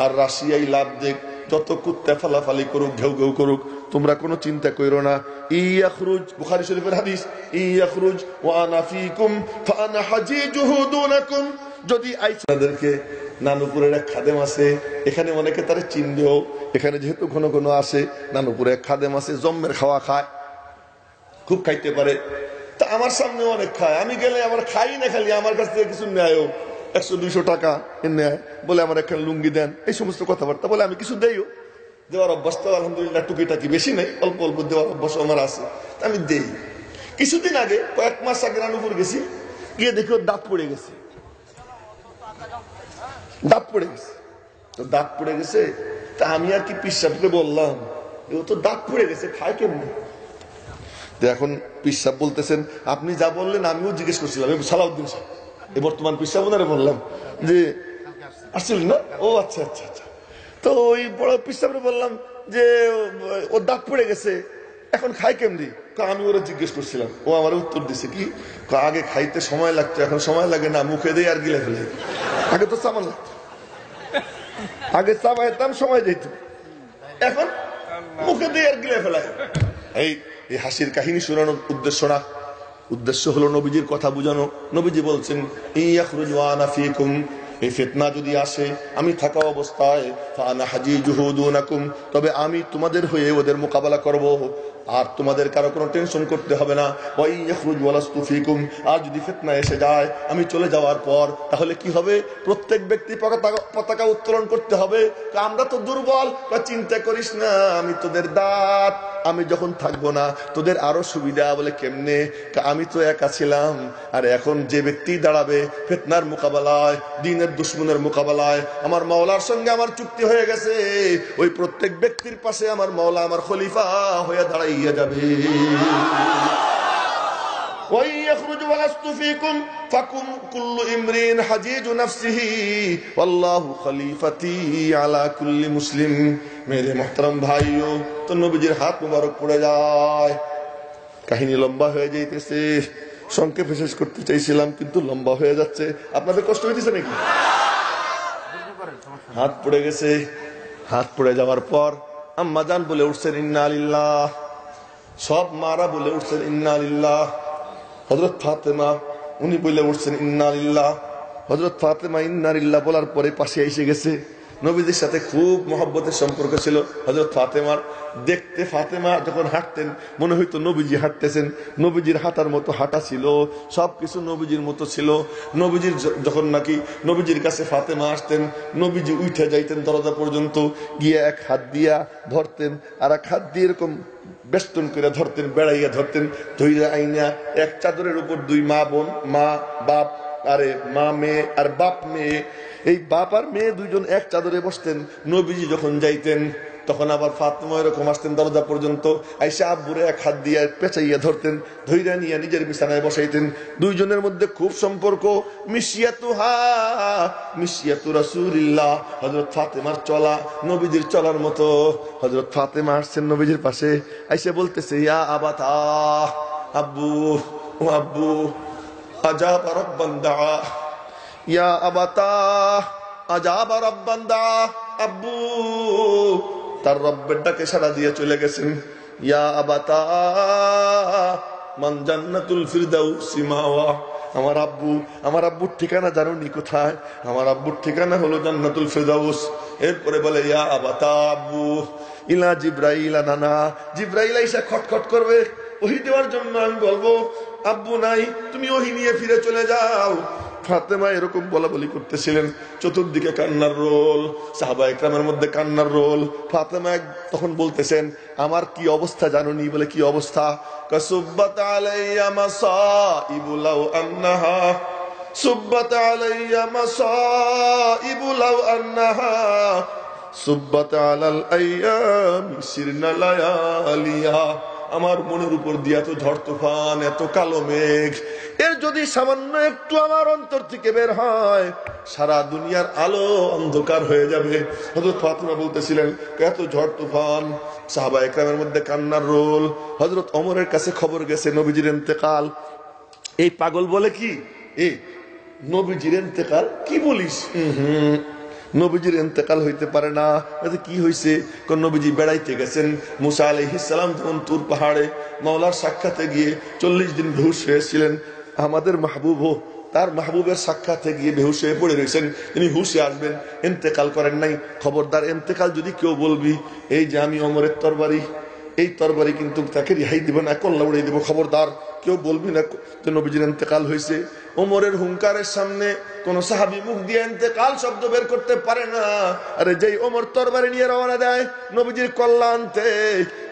আর রাশিয়াই লাভ দেখ, যত কুত্তা ফালাফালি করুক, ঘেউ ঘেউ করুক, তোমরা কোনো চিন্তা করো না। ইয়াখরুজ, বুখারী শরীফের হাদিস, ইয়াখরুজ ওয়া আনা ফীকুম ফাআনা হাজিজুহু দুনাকুম। যদি আপনাদেরকে নানুপুরের এক খাদেম আছে, এখানে অনেকে তারে চিনবেও, এখানে যেহেতু ঘন ঘন আসে, নানুপুরে এক খাদেম আছে, জম্মের খাওয়া খায়, খুব খাইতে পারে। তা আমার সামনে অনেক খায়, আমি গেলে আবার খাই না, খালি আমার কাছ থেকে কিছু নেয়ও, 100-200 টাকা নেয়, বলে আমার একটা লুঙ্গি দেন, এই সমস্ত কথাবার্তা বলে। আমি কিছু দেইও, দেওয়ার অভ্যাস তো আলহামদুলিল্লাহ টুকিটাকি বেশি নেই, অল্প অল্প দেওয়ার অভ্যাস আমার আছে, আমি দেই। কিছুদিন আগে, কয়েক মাস আগে নানুপুর গেছি, গিয়ে দেখি ওর দাঁত পড়ে গেছে, দাঁত পড়ে গেছে। তো দাঁত পড়ে গেছে, তা আমি আর কি পিসাবকে বললাম, ও তো দাঁত পড়ে গেছে, খায় কেমনি? এখন পিসাব বলতেছেন, আপনি যা বললেন আমিও জিজ্ঞেস করছিলাম, সালাউদ্দিন সাহেব, এই বর্তমান পিসাব ওনারে বললাম যে আসছিলেন না, ও আচ্ছা আচ্ছা আচ্ছা। তো ওই বড় পিসাবরে বললাম যে ওর দাঁত পড়ে গেছে, এখন খাই কেমনি? আমি ওরা জিজ্ঞেস করছিলাম, ও আমার উত্তর দিছে কি, আগে খাইতে সময় লাগতো, এখন সময় লাগে না, মুখে দিয়ে আর গিলে ফেলে। আগে তো চামান লাগতো, আগে চাবাইতাম সময় যেত, এখন মুখে দিয়ে আর গিলে ফেলায়। এই হাসির কাহিনী শোনানোর উদ্দেশ্য না, উদ্দেশ্য হলো নবীজির কথা বুঝানো। নবীজি বলছেন, ইয়াখরুজ ওয়া আনা ফীকুম, এই ফিতনা যদি আসে আমি থাকা অবস্থায়, ফাআনা হাজিজুহু দুনাকুম, তবে আমি তোমাদের হয়ে ওদের মোকাবেলা করব, আর তোমাদের কারো কোনো টেনশন করতে হবে না। ওয়া ইয়াখরুজ ওয়ালাস্তু ফীকুম, আর যদি ফিতনা এসে যায় আমি চলে যাওয়ার পর, তাহলে কি হবে? প্রত্যেক ব্যক্তি পতাকা উত্তোলন করতে হবে। আমরা তো দুর্বল, চিন্তা করিস না, আমি তোদের দাঁত, আমি যখন থাকবো না তোদের আরো সুবিধা। বলে কেমনে? আমি তো একা ছিলাম, আর এখন যে ব্যক্তি দাঁড়াবে ফিতনার মোকাবেলায়, দ্বীনের দুশমনের মোকাবেলায়, আমার মাওলার সঙ্গে আমার চুক্তি হয়ে গেছে, ওই প্রত্যেক ব্যক্তির পাশে আমার মাওলা আমার খলিফা হয়ে দাঁড়াইয়া যাবে। وَيَخْرُجُ وَلَسْتُ فِيكُمْ فَكُمْ كُلُّ إِمْرِئٍ حَجِيجُ نَفْسِهِ وَاللَّهُ خَلِيفَتِي عَلَى كُلِّ مُسْلِمٍ। মেরে মুহতারাম ভাইও, তো নবীজির হাত মুবারক পড়ে যায়। কাহিনী লম্বা হয়ে যাইতেছে, সংক্ষেপে শেষ করতে চাইছিলাম কিন্তু লম্বা হয়ে যাচ্ছে। আপনাদের কষ্ট হইতেছে নাকি? হাত পড়ে গেছে, হাত পড়ে যাওয়ার পর আম্মা জান বলে উঠছেন ইন্না লিল্লাহ, সব মারা বলে উঠছেন ইন্না লিল্লাহ। হযরত ফাতেমা উনি বলে উঠছেন ইন্না লিল্লাহ। হযরত ফাতেমা ইন্না লিল্লাহ বলার পরে পাশে এসে গেছে। নবীজির সাথে খুব মহব্বতের সম্পর্ক ছিল হযরত ফাতেমার। দেখতে ফাতেমা যখন হাঁটতেন মনে হইতো নবীজি হাঁটতেছেন, নবীজির হাঁটার মতো হাঁটা ছিল, সবকিছু নবীজির মতো ছিল। নবীজির যখন নাকি নবীজির কাছে ফাতেমা আসতেন, নবীজি উঠে যাইতেন দরজা পর্যন্ত, গিয়ে এক হাত দিয়া ধরতেন, আর এক হাত দিয়ে এরকম বেষ্টন করে ধরতেন, বেড়াইয়া ধরতেন, ধইরা আইনা এক চাদরের উপর দুই মা বোন, মা বাপ আরে মা মেয়ে আর বাপ মেয়ে, এই বাপ আর মেয়ে দুইজন এক চাদরে বসতেন। নবীজি যখন যাইতেন তখন আবার ফাতেমা এরকম আসতেন দরজা পর্যন্ত, আইসা আব্বুরে এক হাত দিয়ে পেঁচাইয়া ধরতেন, ধইরা নিয়ে নিজের বিছানায় বসাইতেন। দুইজনের মধ্যে খুব সম্পর্ক। মিশিয়াতুহা মিশিয়াতু রাসূলিল্লাহ, হযরত ফাতেমার চলা নবীজির চলার মতো। হযরত ফাতেমা আসছেন নবীজির পাশে, আইসা বলতেছে ইয়া আবাতা, আব্বু ও আব্বু, আজাবা রাব্বান দা, ইয়া আবাতা আজাবা রাব্বান দা, আব্বু তার রব্বের ডাকে সাড়া দিয়ে চলে গেছেন। ইয়া আবাতা মান জান্নাতুল ফিরদাউসি মাওয়া, আমার আব্বুর ঠিকানা জানো নি কোথায়? আমার আব্বুর ঠিকানা হলো জান্নাতুল ফিরদাউস। এরপরে বলে ইয়া আবাতা, আব্বু ইলা জিব্রাইল আনানা, জিব্রাইল আইসা খটখট করবে ওহী দেওয়ার জন্য। আমি বলবো আব্বু নাই, তুমি ওহী নিয়ে ফিরে চলে যাও। ফাতেমা এরকম বলা বলি করতেছিলেন, চতুর্দিকে কান্নার রোল, সাহাবায়ে কেরামের মধ্যে কান্নার রোল। ফাতেমা তখন বলতেছেন আমার কি অবস্থা জানোনি? বলে কি অবস্থা? কাসুব্বাত আলাইয়া মাসাইবু লাউ আন্নাহা, সুব্বাত আলাইয়া মাসাইবু লাউ আন্নাহা সুব্বাত আলাল আইয়ামি সিরনা লায়ালিয়া। আমার মনের উপর দিয়ে এত ঝড় তুফান, এত কালো মেঘ, এর যদি সামান্য একটু আমার অন্তর থেকে বের হয়, সারা দুনিয়ার আলো অন্ধকার হয়ে যাবে। হযরত ফাতেমা বলতেছিলেন এত ঝড় তুফান, সাহাবায়ে কেরামের মধ্যে কান্নার রোল। হযরত ওমরের কাছে খবর গেছে নবীজির ইন্তেকাল। এই পাগল বলে কি, এই নবীজির ইন্তেকাল কি বলিস? নবীজির ইন্তেকাল হইতে পারে না। কি হয়েছে? নবীজি বেড়াইতে গেছেন। মুসা আলাইহিস সালাম যখন তুর পাহাড়ে মাওলার সাক্ষাতে গিয়ে 40 দিন বেহুশ হয়েছিলেন, আমাদের মাহবুবও তার মাহবুবের সাক্ষাতে গিয়ে বেহুশ হয়ে পড়ে রয়েছেন। তিনি হুশে আসবেন, ইন্তেকাল করেন নাই। খবরদার ইন্তেকাল যদি কেউ বলবি, এই যে আমি ওমরের তরবারি, এই তরবারি কিন্তু তাকে রিহাই দিব না, কল্লা উড়িয়ে দিব। খবরদার কেউ বলবি না যে নবীজির ইন্তেকাল হয়েছে। ওমরের হুঙ্কারের সামনে কোন সাহাবী মুখ দিয়ে ইন্তেকাল শব্দ বের করতে পারে না। আরে যেই ওমর তরবারি নিয়ে রওনা দেয় নবীজির কল্যাণতে,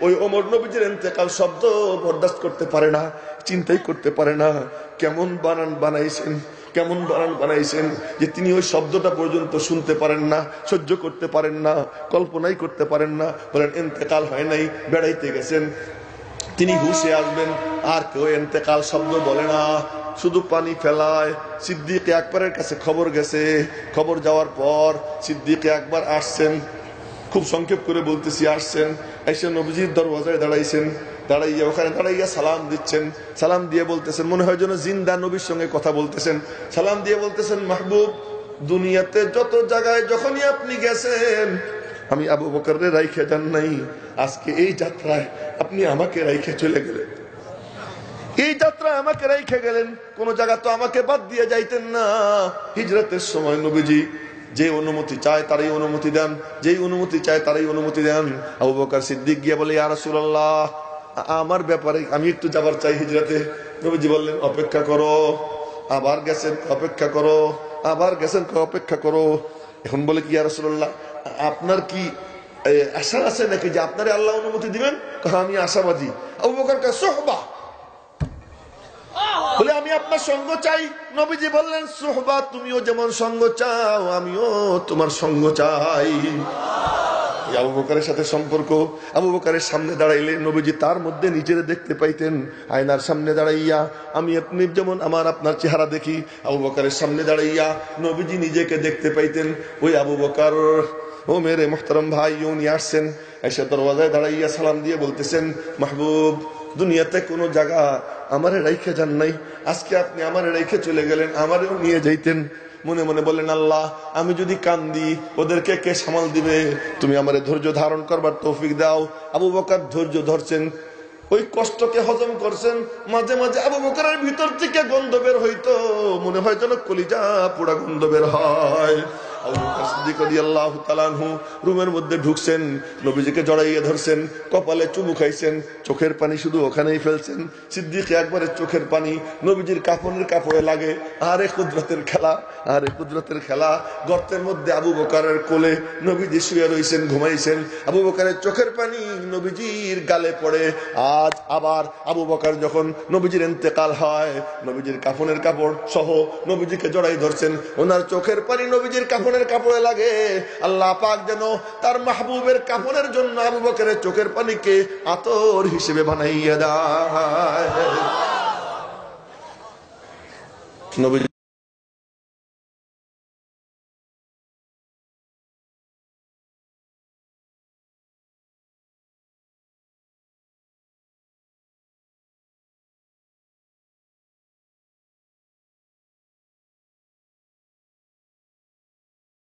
ওই ওমর নবীজির ইন্তেকাল শব্দ বরদাস্ত করতে পারে না, চিন্তাই করতে পারে না। কেমন বানান বানাইছেন যে তিনি ওই শব্দটা পর্যন্ত শুনতে পারেন না, সহ্য করতে পারেন না, কল্পনাই করতে পারেন না। বলেন ইন্তেকাল হয় নাই, বেড়াইতে গেছেন, তিনি হুশে আসবেন, আর কেউ ইন্তেকাল শব্দ বলে না, শুধু পানি ফেলায়। সিদ্দিক আকবরের কাছে খবর গেছে। খবর যাওয়ার পর সিদ্দিক আকবর আসছেন, খুব সংক্ষেপ করে বলতেছি, আসছেন, এসে নবীজির দরওয়াজায় দাঁড়াইছেন। দাঁড়াইয়া ওখানে দাঁড়াইয়া সালাম দিচ্ছেন। সালাম দিয়ে বলতেছেন, মনে হয় যেন জিন্দা নবীর সঙ্গে কথা বলতেছেন। সালাম দিয়ে বলতেছেন, মাহবুব দুনিয়াতে যত জায়গায় যখনই আপনি গেছেন আমি আবু বকরের রাইখে যান নাই, আজকে এই যাত্রায় আপনি আমাকে রাইখে চলে গেলেন। এই যাত্রায় আমাকে রাইখে গেলেন, কোন জায়গা তো আমাকে বাদ দিয়ে যাইতেন না। হিজরতের সময় নবীজি যে অনুমতি চায় তারই অনুমতি দেন, যেই অনুমতি চায় তারই অনুমতি দেন। আবু বকর সিদ্দিক গিয়ে বলে, ইয়া রাসূলুল্লাহ আমার ব্যাপারে আমি একটু যাবার চাই হিজরতে। নবীজি বললেন অপেক্ষা করো। আবার গেছেন, অপেক্ষা করো। আবার গেছেন, অপেক্ষা করো। এখন বলে কি ইয়া রাসূলুল্লাহ আপনার কি আশা আছে নাকি যে আপনারে আল্লাহ অনুমতি দিবেন? আমি আশাবাদী। আবু বকর কা সুহবা, বলে আমি আপনার সঙ্গ চাই। নবীজি বললেন সুহবা, তুমিও যেমন সঙ্গ চাও আমিও তোমার সঙ্গ চাই। আবু বকরের সাথে সম্পর্ক। আবু বকরের সামনে দাঁড়াইলে নবীজি তার মধ্যে নিজের দেখতে পাইতেন। আয়নার সামনে দাঁড়াইয়া আমি আপনি যেমন আমার আপনার চেহারা দেখি, আবু বকরের সামনে দাঁড়াইয়া নবীজি নিজেকে দেখতে পাইতেন। ওই আবু বকর, ও মেরে মোহতারম ভাই, উনি আসছেন, এসে দরওয়াজায় দাঁড়াইয়া সালাম দিয়ে বলতেছেন, মাহবুব দুনিয়াতে কোনো জায়গা আমারে রাইখে যান নাই, আজকে আপনি আমারে রাইখে চলে গেলেন, আমারেও নিয়ে যাইতেন। মনে মনে বললেন, আল্লাহ আমি যদি কান্দি ওদেরকে কে সামাল দিবে? তুমি আমারে ধৈর্য ধারণ করবার তৌফিক দাও। আবু বকর ধৈর্য ধরছেন, ওই কষ্টকে হজম করছেন। মাঝে মাঝে আবু বকরের ভিতর থেকে গন্ধ বের হইতো, মনে হয় যেন কলিজা পোড়া গন্ধ বের হয়। আবু বকর সিদ্দিক রাদিয়াল্লাহু তাআলা আনহু রুমের মধ্যে ঢুকছেন, নবীজিকে জড়াইয়ে ধরছেন, কপালে চুমু খাইছেন, চোখের পানি শুধু ওখানেই ফেলছেন। সিদ্দিক একবারে চোখের পানি নবীজির কাফনের কাপড়ে লাগে। আরে কুদরতের খেলা, আরে কুদরতের খেলা। গর্তের মধ্যে আবু বকরের কোলে নবীজি শুয়ে রইছেন, ঘুমাইছেন। আবু বকরের চোখের পানি নবীজির গালে পড়ে। আজ আবার আবু বকর যখন নবীজির ইন্তেকাল হয়, নবীজির কাফনের কাপড় সহ নবীজিকে জড়াই ধরছেন, ওনার চোখের পানি নবীজির কাফনের কাপড়ে লাগে। আল্লাহ পাক যেন তার মাহবুবের কাফনের জন্য আবু বকরের চোখের পানিকে আতর হিসেবে বানাইয়া দেয়। নবীজি